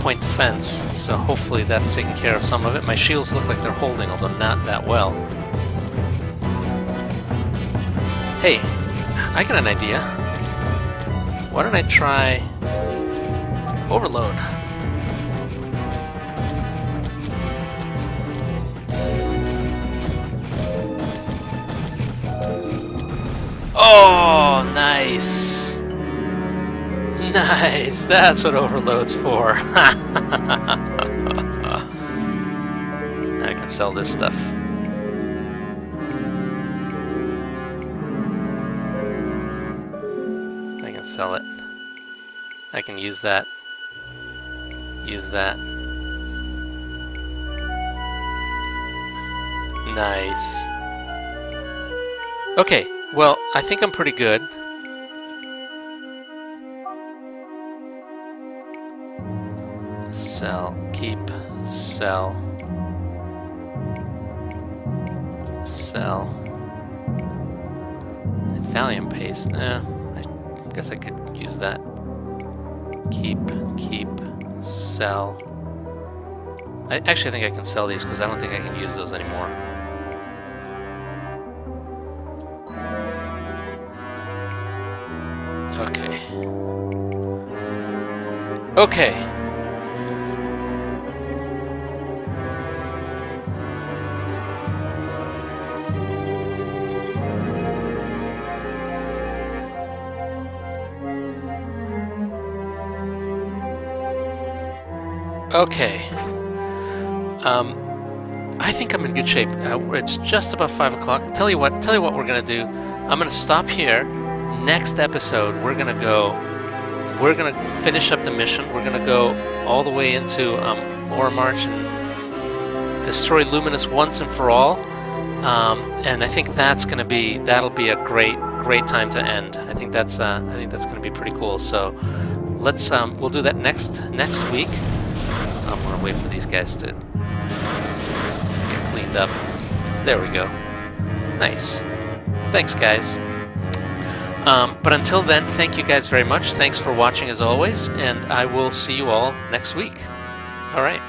point defense, so hopefully that's taking care of some of it. My shields look like they're holding, although not that well. Hey, I got an idea. Why don't I try overload? Oh, nice! Nice! That's what overload's for. I can sell this stuff. I can sell it. I can use that. Use that. Nice. Okay, well, I think I'm pretty good. Sell, keep, sell. Sell. Thallium paste. I guess I could use that. Keep, sell. I think I can sell these because I don't think I can use those anymore. Okay. Okay. Okay. I think I'm in good shape. It's just about 5 o'clock. Tell you what we're gonna do. I'm gonna stop here. Next episode, we're gonna finish up the mission. We're gonna go all the way into Ore March and destroy Luminous once and for all, and I think that'll be a great time to end. I think that's going to be pretty cool. So let's we'll do that next week. I'm gonna wait for these guys to get cleaned up. There we go. Nice. Thanks, guys. But until then, thank you guys very much. Thanks for watching as always, and I will see you all next week. All right.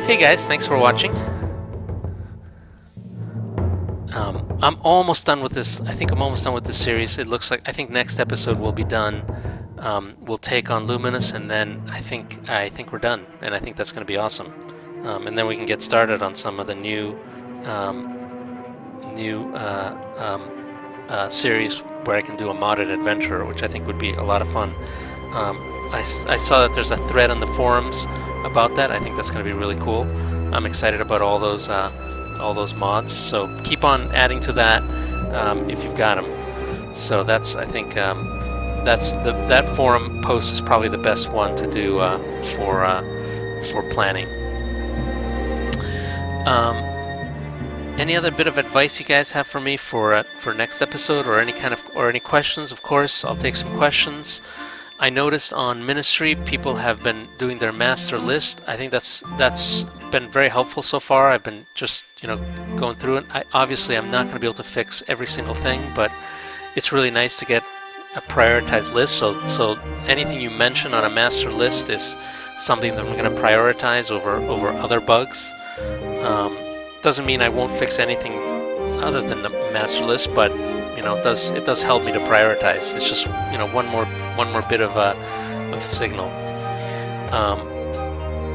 Hey guys, thanks for watching. I'm almost done with this. I think I'm almost done with this series. It looks like I think next episode will be done. We'll take on Luminous, and then I think we're done, and I think that's going to be awesome. And then we can get started on some of the new series where I can do a modded adventure, which I think would be a lot of fun. I saw that there's a thread on the forums about that. I think that's going to be really cool. I'm excited about all those mods. So keep on adding to that if you've got them. So that's I think that forum post is probably the best one to do for planning. Any other bit of advice you guys have for me for next episode, or any questions? Of course, I'll take some questions. I noticed on Ministry people have been doing their master list. I think that's been very helpful so far. I've been just going through it. Obviously I'm not going to be able to fix every single thing, but it's really nice to get a prioritized list. So anything you mention on a master list is something that I'm going to prioritize over other bugs. Doesn't mean I won't fix anything other than the master list, but it does help me to prioritize. It's just one more bit of signal.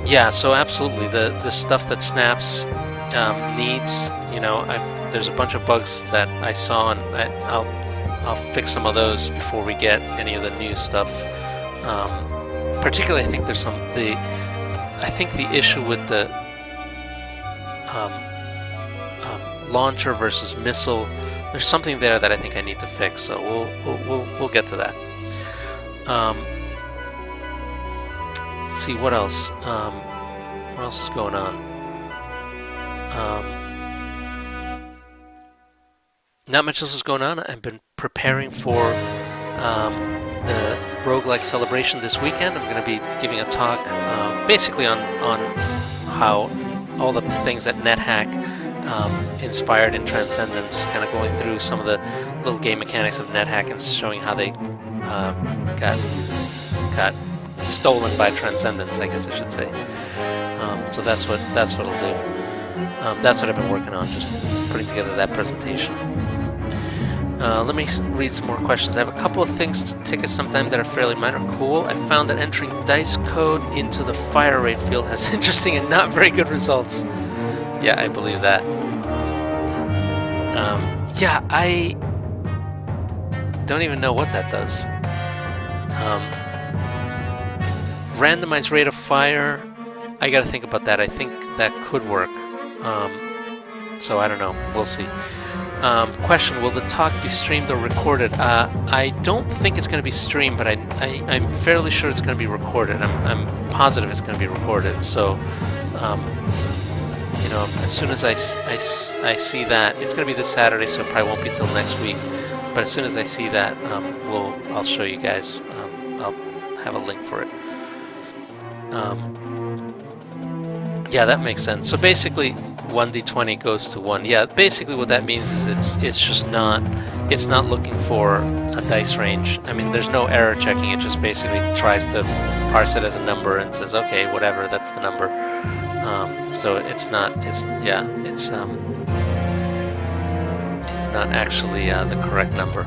Yeah, so absolutely the stuff that Snaps needs. There's a bunch of bugs that I saw, and I'll fix some of those before we get any of the new stuff. Particularly, I think there's the issue with the launcher versus missile. There's something there that I think I need to fix, so we'll get to that. Let's see what else. What else is going on? Not much else is going on. I've been preparing for the roguelike celebration this weekend. I'm going to be giving a talk, basically on how all the things that NetHack inspired in Transcendence, kind of going through some of the little game mechanics of NetHack and showing how they got stolen by Transcendence, I guess I should say. So that's what I'll do. That's what I've been working on, just putting together that presentation. Let me read some more questions. I have a couple of things to ticket sometime that are fairly minor. Cool. I found that entering dice code into the fire rate field has interesting and not very good results. Yeah, I believe that. Yeah, I don't even know what that does. Randomized rate of fire, I gotta think about that. I think that could work. So I don't know. We'll see. Question, will the talk be streamed or recorded? I don't think it's going to be streamed, but I'm fairly sure it's going to be recorded. I'm positive it's going to be recorded. So, as soon as I see that, it's going to be this Saturday, so it probably won't be till next week. But as soon as I see that, I'll show you guys. I'll have a link for it. Yeah, that makes sense. So basically, 1d20 goes to 1. Yeah, basically what that means is it's not looking for a dice range. I mean, there's no error checking. It just basically tries to parse it as a number and says, okay, whatever, that's the number. So it's not actually the correct number.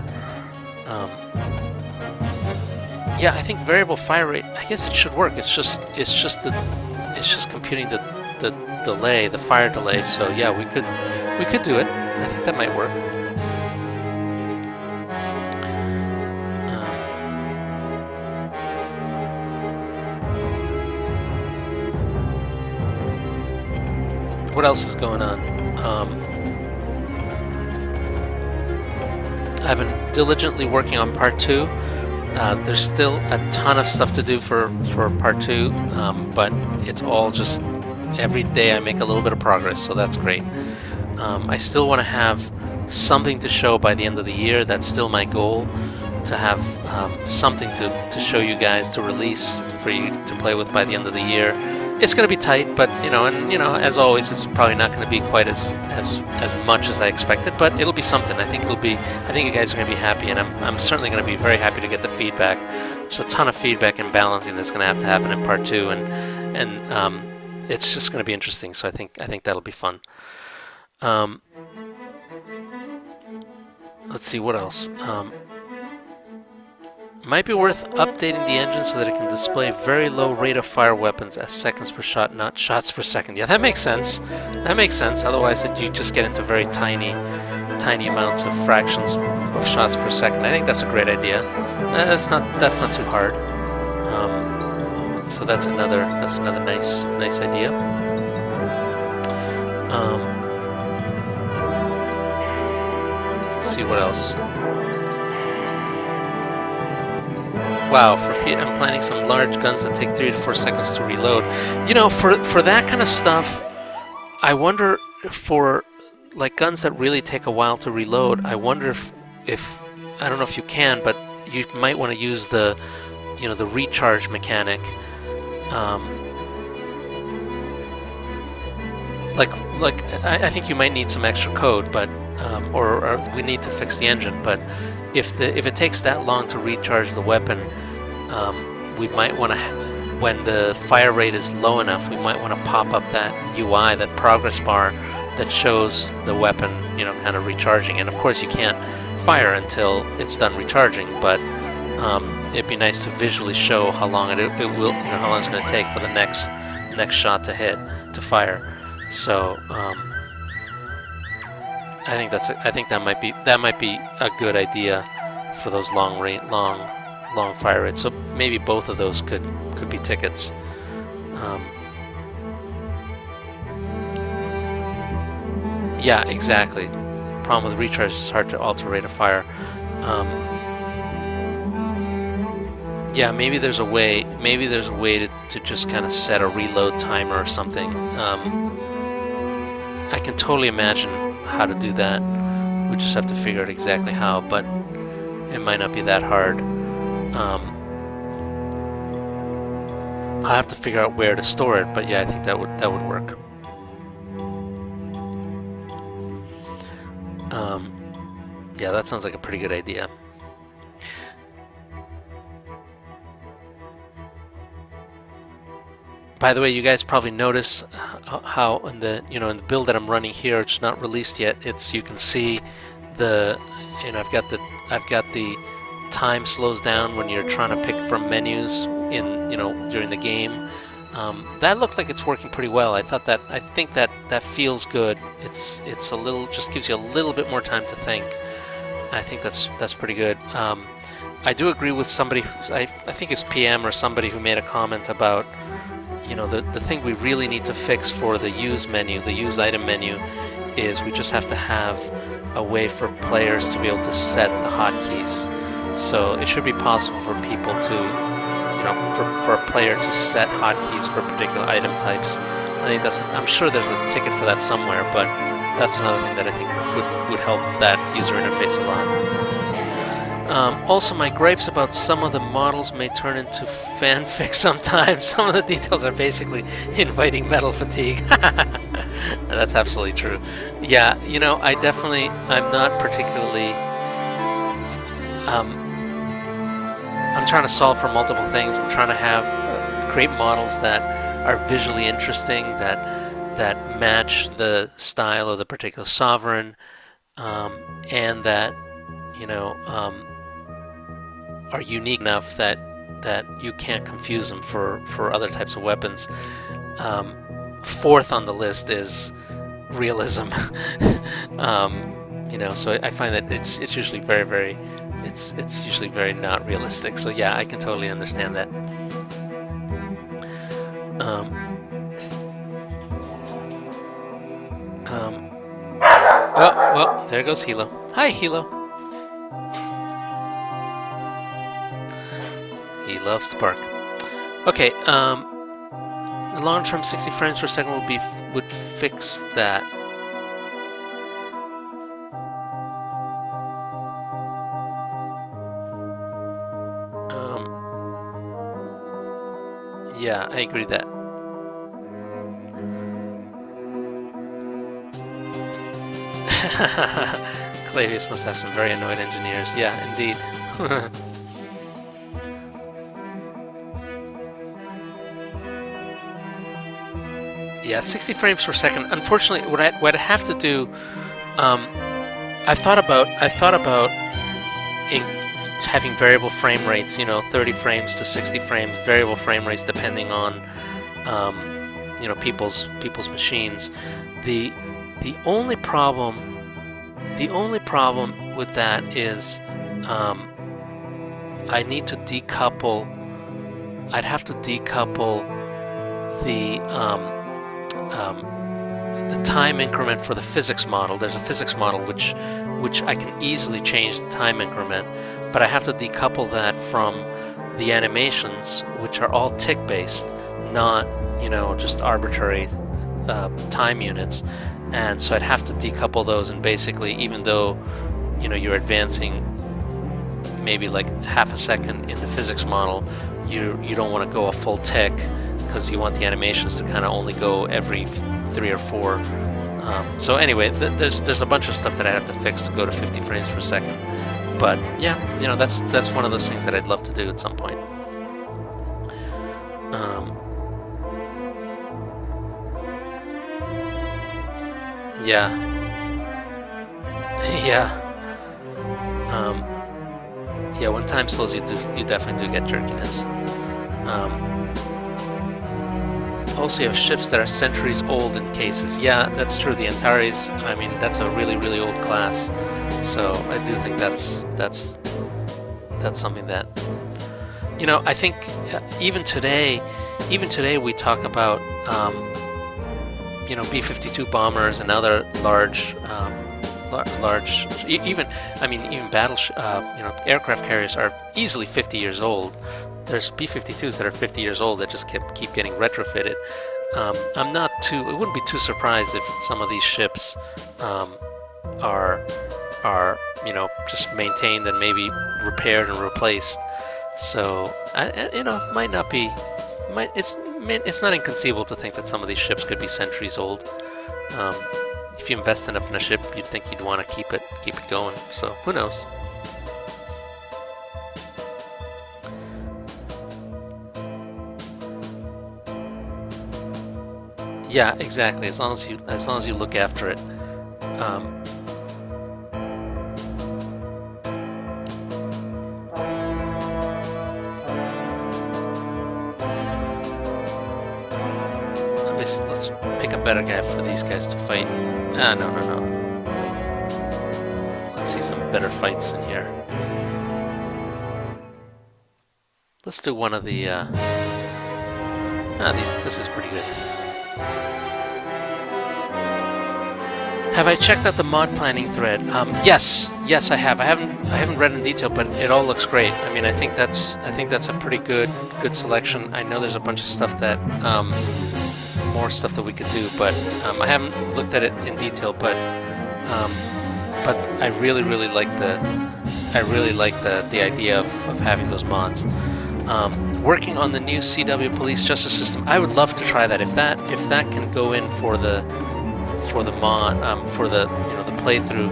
Yeah, I think variable fire rate, I guess it should work. It's just computing the delay, the fire delay. So yeah, we could do it. I think that might work. What else is going on? I've been diligently working on part 2 there's still a ton of stuff to do for part 2, but it's all just every day I make a little bit of progress, so that's great. I still want to have something to show by the end of the year. That's still my goal, to have something to show you guys, to release for you to play with by the end of the year. It's going to be tight, but as always, it's probably not going to be quite as much as I expected, but it'll be something. I think you guys are going to be happy, and I'm certainly going to be very happy to get the feedback. There's a ton of feedback and balancing that's going to happen in part 2, and it's just going to be interesting. So I think that'll be fun. Let's see what else. Might be worth updating the engine so that it can display very low rate of fire weapons as seconds per shot, not shots per second. Yeah, that makes sense. That makes sense. Otherwise, you just get into very tiny amounts of fractions of shots per second. I think that's a great idea. That's not too hard. So that's another nice idea. Let's see what else. Wow, I'm planning some large guns that take 3 to 4 seconds to reload. For that kind of stuff, I wonder, for like guns that really take a while to reload, I wonder if I don't know if you can, but you might want to use the recharge mechanic. I think you might need some extra code, but or we need to fix the engine. But if it takes that long to recharge the weapon, we might want to, when the fire rate is low enough, we might want to pop up that UI, that progress bar that shows the weapon, kind of recharging. And of course, you can't fire until it's done recharging, but it'd be nice to visually show how long how long it's going to take for the next shot to hit, to fire. So I think that might be a good idea for those long fire rates. So maybe both of those could be tickets. Yeah, exactly. The problem with recharge is it's hard to alter rate of fire. Yeah, maybe there's a way to just kind of set a reload timer or something. I can totally imagine how to do that. We just have to figure out exactly how, but it might not be that hard. I'll have to figure out where to store it, but yeah, I think that would work. Yeah, that sounds like a pretty good idea. By the way, you guys probably notice how in the build that I'm running here, it's not released yet. You can see I've got the time slows down when you're trying to pick from menus during the game. That looked like it's working pretty well. I think that feels good. It's a little, just gives you a little bit more time to think. I think that's pretty good. I do agree with somebody I think it's PM or somebody who made a comment about the thing we really need to fix for the use menu, the use item menu, is we just have to have a way for players to be able to set the hotkeys. So it should be possible for people to, for a player to set hotkeys for particular item types. I think I'm sure there's a ticket for that somewhere, but that's another thing that I think would help that user interface a lot. Also, my gripes about some of the models may turn into fanfic sometimes. Some of the details are basically inviting metal fatigue. That's absolutely true. Yeah, I'm not particularly... I'm trying to solve for multiple things. I'm trying to create models that are visually interesting, that match the style of the particular sovereign, and that are unique enough that you can't confuse them for other types of weapons. Fourth on the list is realism. So I find that it's usually very it's usually very not realistic. So yeah, I can totally understand that. Oh, well, there goes Hilo. Hi, Hilo. He loves to bark. Okay, the long-term 60 frames per second would fix that. Yeah, I agree that. Clavius must have some very annoyed engineers. Yeah, indeed. Yeah, 60 frames per second. Unfortunately, what I'd have to do, I thought about having variable frame rates. 30 frames to 60 frames, variable frame rates depending on, people's machines. The only problem with that is, I need to decouple. I'd have to decouple the time increment for the physics model. There's a physics model which I can easily change the time increment, but I have to decouple that from the animations, which are all tick-based, not just arbitrary time units. And so I'd have to decouple those, and basically, even though you're advancing maybe like half a second in the physics model, you don't want to go a full tick, because you want the animations to kind of only go every 3 or 4. So anyway, there's a bunch of stuff that I have to fix to go to 50 frames per second. But yeah, that's one of those things that I'd love to do at some point. Yeah. Yeah. Yeah, when time slows, you definitely do get jerkiness. Also, you have ships that are centuries old in cases. Yeah, that's true. The Antares, I mean, that's a really, really old class. So I do think that's something that, I think even today we talk about, B-52 bombers and other large, even battle, aircraft carriers are easily 50 years old. There's B-52s that are 50 years old that just keep getting retrofitted. I wouldn't be too surprised if some of these ships are just maintained and maybe repaired and replaced. So might not be. It's not inconceivable to think that some of these ships could be centuries old. If you invest enough in a ship, you'd think you'd want to keep it going. So who knows? Yeah, exactly. As long as you look after it. Let's pick a better guy for these guys to fight. No. Let's see some better fights in here. Let's do one of the. This is pretty good. Have I checked out the mod planning thread? Yes, I have. I haven't read in detail, but it all looks great. I mean, I think that's a pretty good selection. I know there's a bunch of stuff that more stuff that we could do, but I haven't looked at it in detail. But I really like the idea of having those mods. Working on the new CW Police Justice System. I would love to try that. If that can go in for the mod, for the playthrough.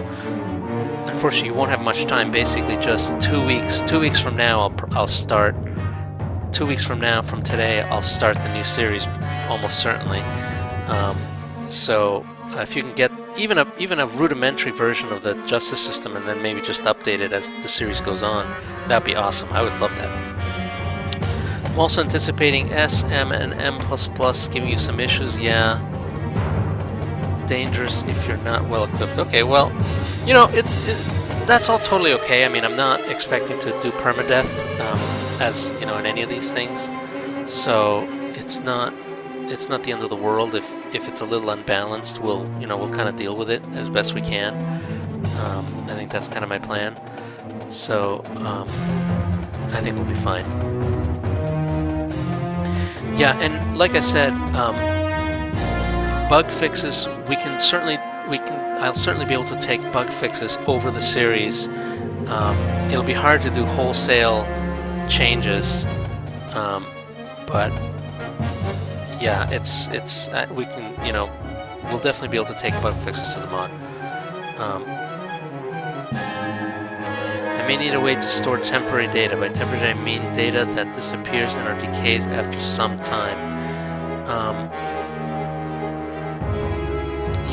Unfortunately, you won't have much time. Basically, just 2 weeks. 2 weeks from now, I'll start. 2 weeks from now, from today, I'll start the new series, almost certainly. So if you can get even a rudimentary version of the justice system, and then maybe just update it as the series goes on, that'd be awesome. I would love that. I'm also anticipating S, M, and M++ giving you some issues. Yeah. Dangerous if you're not well equipped. Okay, well, that's all totally okay. I mean, I'm not expecting to do permadeath, as in any of these things. So it's not the end of the world if it's a little unbalanced. We'll kind of deal with it as best we can. I think that's kind of my plan. So I think we'll be fine. Yeah, and like I said, bug fixes, I'll certainly be able to take bug fixes over the series. It'll be hard to do wholesale changes, but yeah, we can, we'll definitely be able to take bug fixes to the mod. I may need a way to store temporary data. By temporary I mean data that disappears and or decays after some time.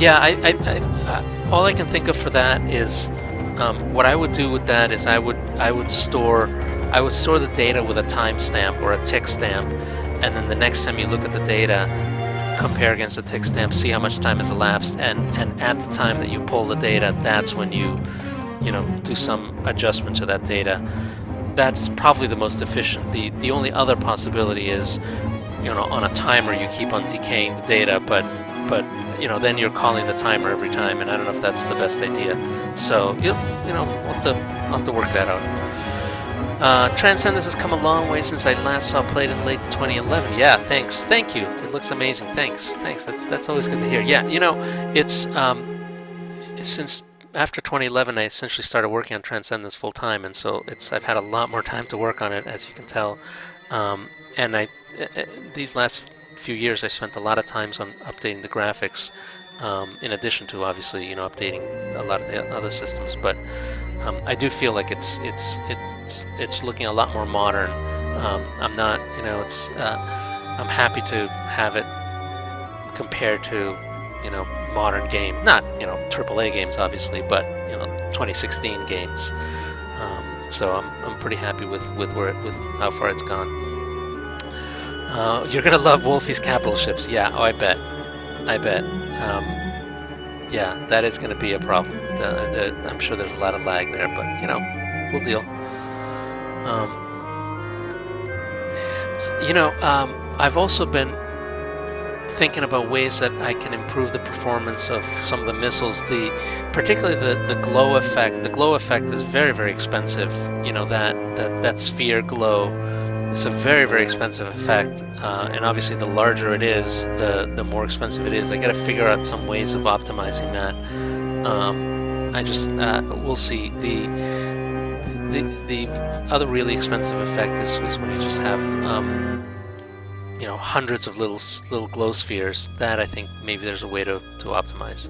Yeah, all I can think of for that is what I would do with that is I would store the data with a timestamp or a tick stamp, and then the next time you look at the data, compare against the tick stamp, see how much time has elapsed, and at the time that you pull the data, that's when you do some adjustment to that data. That's probably the most efficient. The only other possibility is, on a timer you keep on decaying the data, but then you're calling the timer every time, and I don't know if that's the best idea. So we'll have to work that out. Transcendence has come a long way since I last saw played in late 2011. Yeah, thanks. Thank you. It looks amazing. Thanks. That's always good to hear. Yeah, it's since after 2011 I essentially started working on Transcendence full time, and so I've had a lot more time to work on it, as you can tell. And these last few years I spent a lot of times on updating the graphics, in addition to obviously updating a lot of the other systems. But I do feel like it's looking a lot more modern. I'm not, I'm happy to have it compared to, modern game, not, AAA games obviously, but, 2016 games. So I'm pretty happy with how far it's gone. You're gonna love Wolfie's capital ships. Yeah, I bet. Yeah, that is gonna be a problem. I'm sure there's a lot of lag there, but, we'll deal. I've also been thinking about ways that I can improve the performance of some of the missiles. Particularly the glow effect. The glow effect is very, very expensive. That sphere glow is a very, very expensive effect, and obviously the larger it is, the more expensive it is. I got to figure out some ways of optimizing that. We'll see. The other really expensive effect is when you just have hundreds of little glow spheres. That I think maybe there's a way to optimize.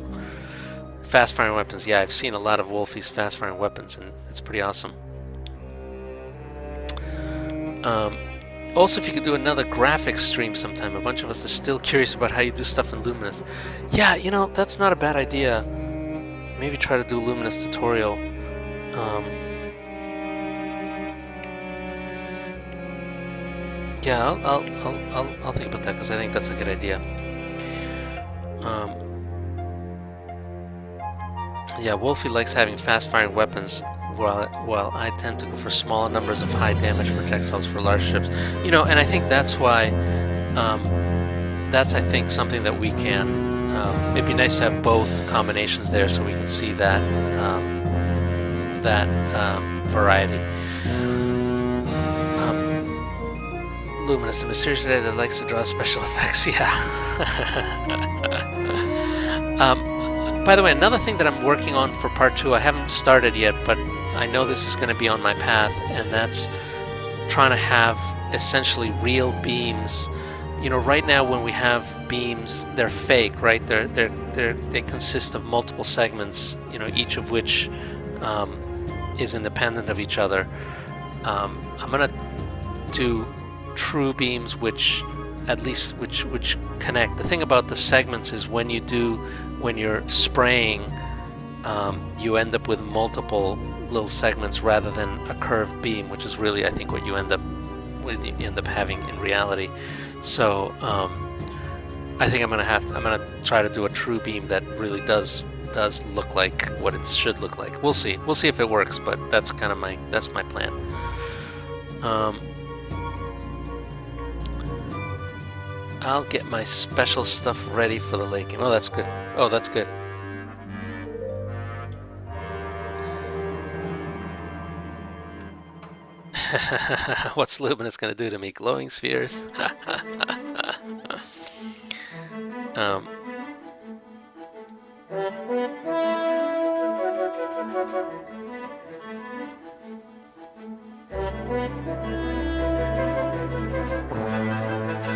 Fast firing weapons. Yeah, I've seen a lot of Wolfie's fast firing weapons, and it's pretty awesome. Also, if you could do another graphics stream sometime. A bunch of us are still curious about how you do stuff in Luminous. Yeah, that's not a bad idea. Maybe try to do a Luminous tutorial. Yeah, I'll think about that, because I think that's a good idea. Yeah, Wolfie likes having fast-firing weapons, while I tend to go for smaller numbers of high-damage projectiles for large ships. And I think that's why. That's, I think, something that we can. It'd be nice to have both combinations there, so we can see that variety. Luminous, the mysterious guy that likes to draw special effects. Yeah. By the way, another thing that I'm working on for part 2, I haven't started yet, but I know this is going to be on my path, and that's trying to have essentially real beams. Right now when we have beams, they're fake, right? They consist of multiple segments, each of which is independent of each other. I'm gonna do true beams which connect. The thing about the segments is when you're spraying, you end up with multiple little segments rather than a curved beam, which is really, I think, what you end up having in reality. So I think I'm gonna try to do a true beam that really does look like what it should look like. We'll see if it works, but that's kind of my plan. I'll get my special stuff ready for the lake game. Oh, that's good. What's Luminous gonna do to me? Glowing spheres? um,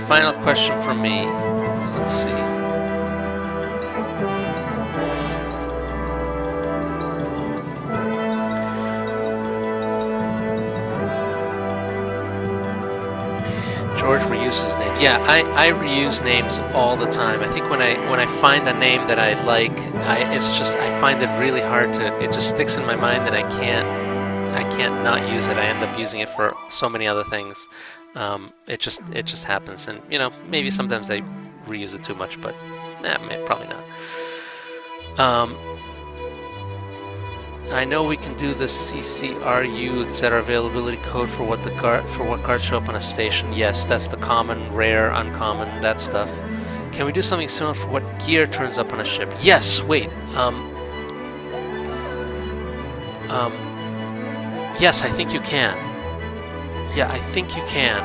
Final question from me. Let's see. George reuses names. Yeah, I reuse names all the time. I think when I find a name that I like, I find it really hard to. It just sticks in my mind that I can't not use it. I end up using it for so many other things. It just happens, and maybe sometimes I reuse it too much, but probably not. I know we can do the CCRU etc. availability code for what cards show up on a station. Yes, that's the common, rare, uncommon, that stuff. Can we do something similar for what gear turns up on a ship? Yes. Wait. Yes, I think you can. Yeah, I think you can.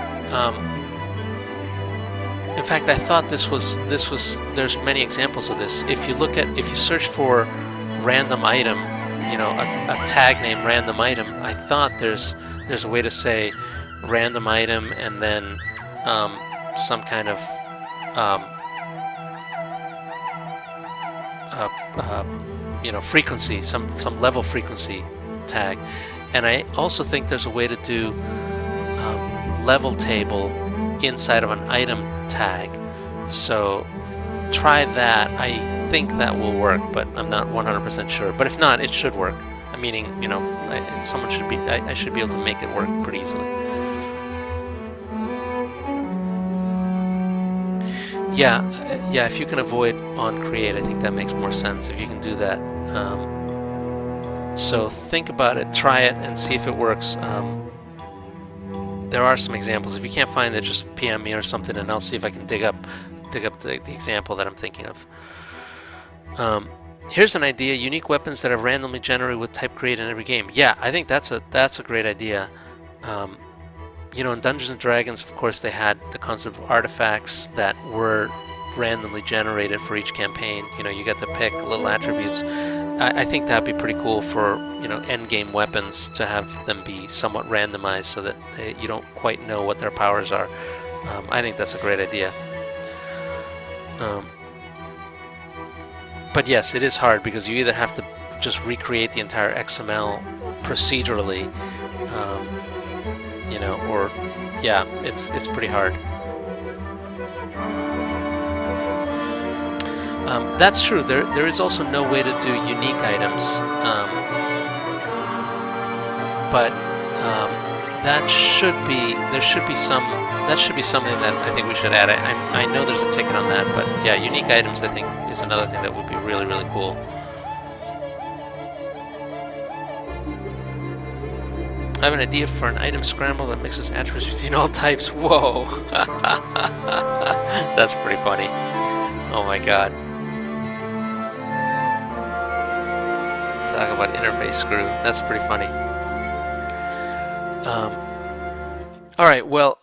In fact, I thought this was. There's many examples of this. If you search for random item, a tag name random item, I thought there's a way to say random item and then some kind of frequency, some level frequency tag. And I also think there's a way to do level table inside of an item tag. So try that. I think that will work, but I'm not 100% sure. But if not, it should work. Meaning, I should be able to make it work pretty easily. Yeah. If you can avoid on create, I think that makes more sense. If you can do that. So think about it, try it, and see if it works. There are some examples. If you can't find it, just PM me or something, and I'll see if I can dig up the example that I'm thinking of. Here's an idea: unique weapons that are randomly generated with type create in every game. Yeah, I think that's a great idea. In Dungeons and Dragons, of course, they had the concept of artifacts that were randomly generated for each campaign. You get to pick little attributes. I think that'd be pretty cool for end game weapons to have them be somewhat randomized so that you don't quite know what their powers are. I think that's a great idea. But yes, it is hard because you either have to just recreate the entire XML procedurally, or it's pretty hard. That's true. There is also no way to do unique items, but that should be something that I think we should add. I know there's a ticket on that, but yeah, unique items I think is another thing that would be really, really cool. I have an idea for an item scramble that mixes attributes between all types. Whoa! That's pretty funny. Oh my god. Talk about interface screw. That's pretty funny. All right. Well,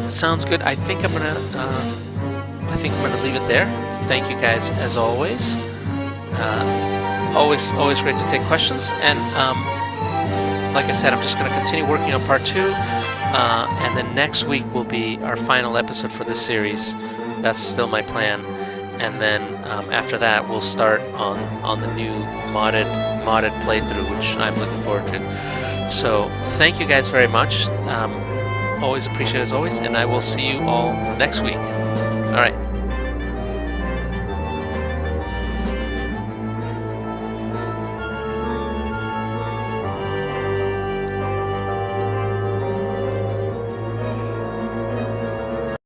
sounds good. I think I'm gonna leave it there. Thank you guys as always. Always great to take questions. And like I said, I'm just gonna continue working on part 2, and then next week will be our final episode for this series. That's still my plan. And then after that, we'll start on the new modded playthrough, which I'm looking forward to. So thank you guys very much. Always appreciate it as always, and I will see you all next week.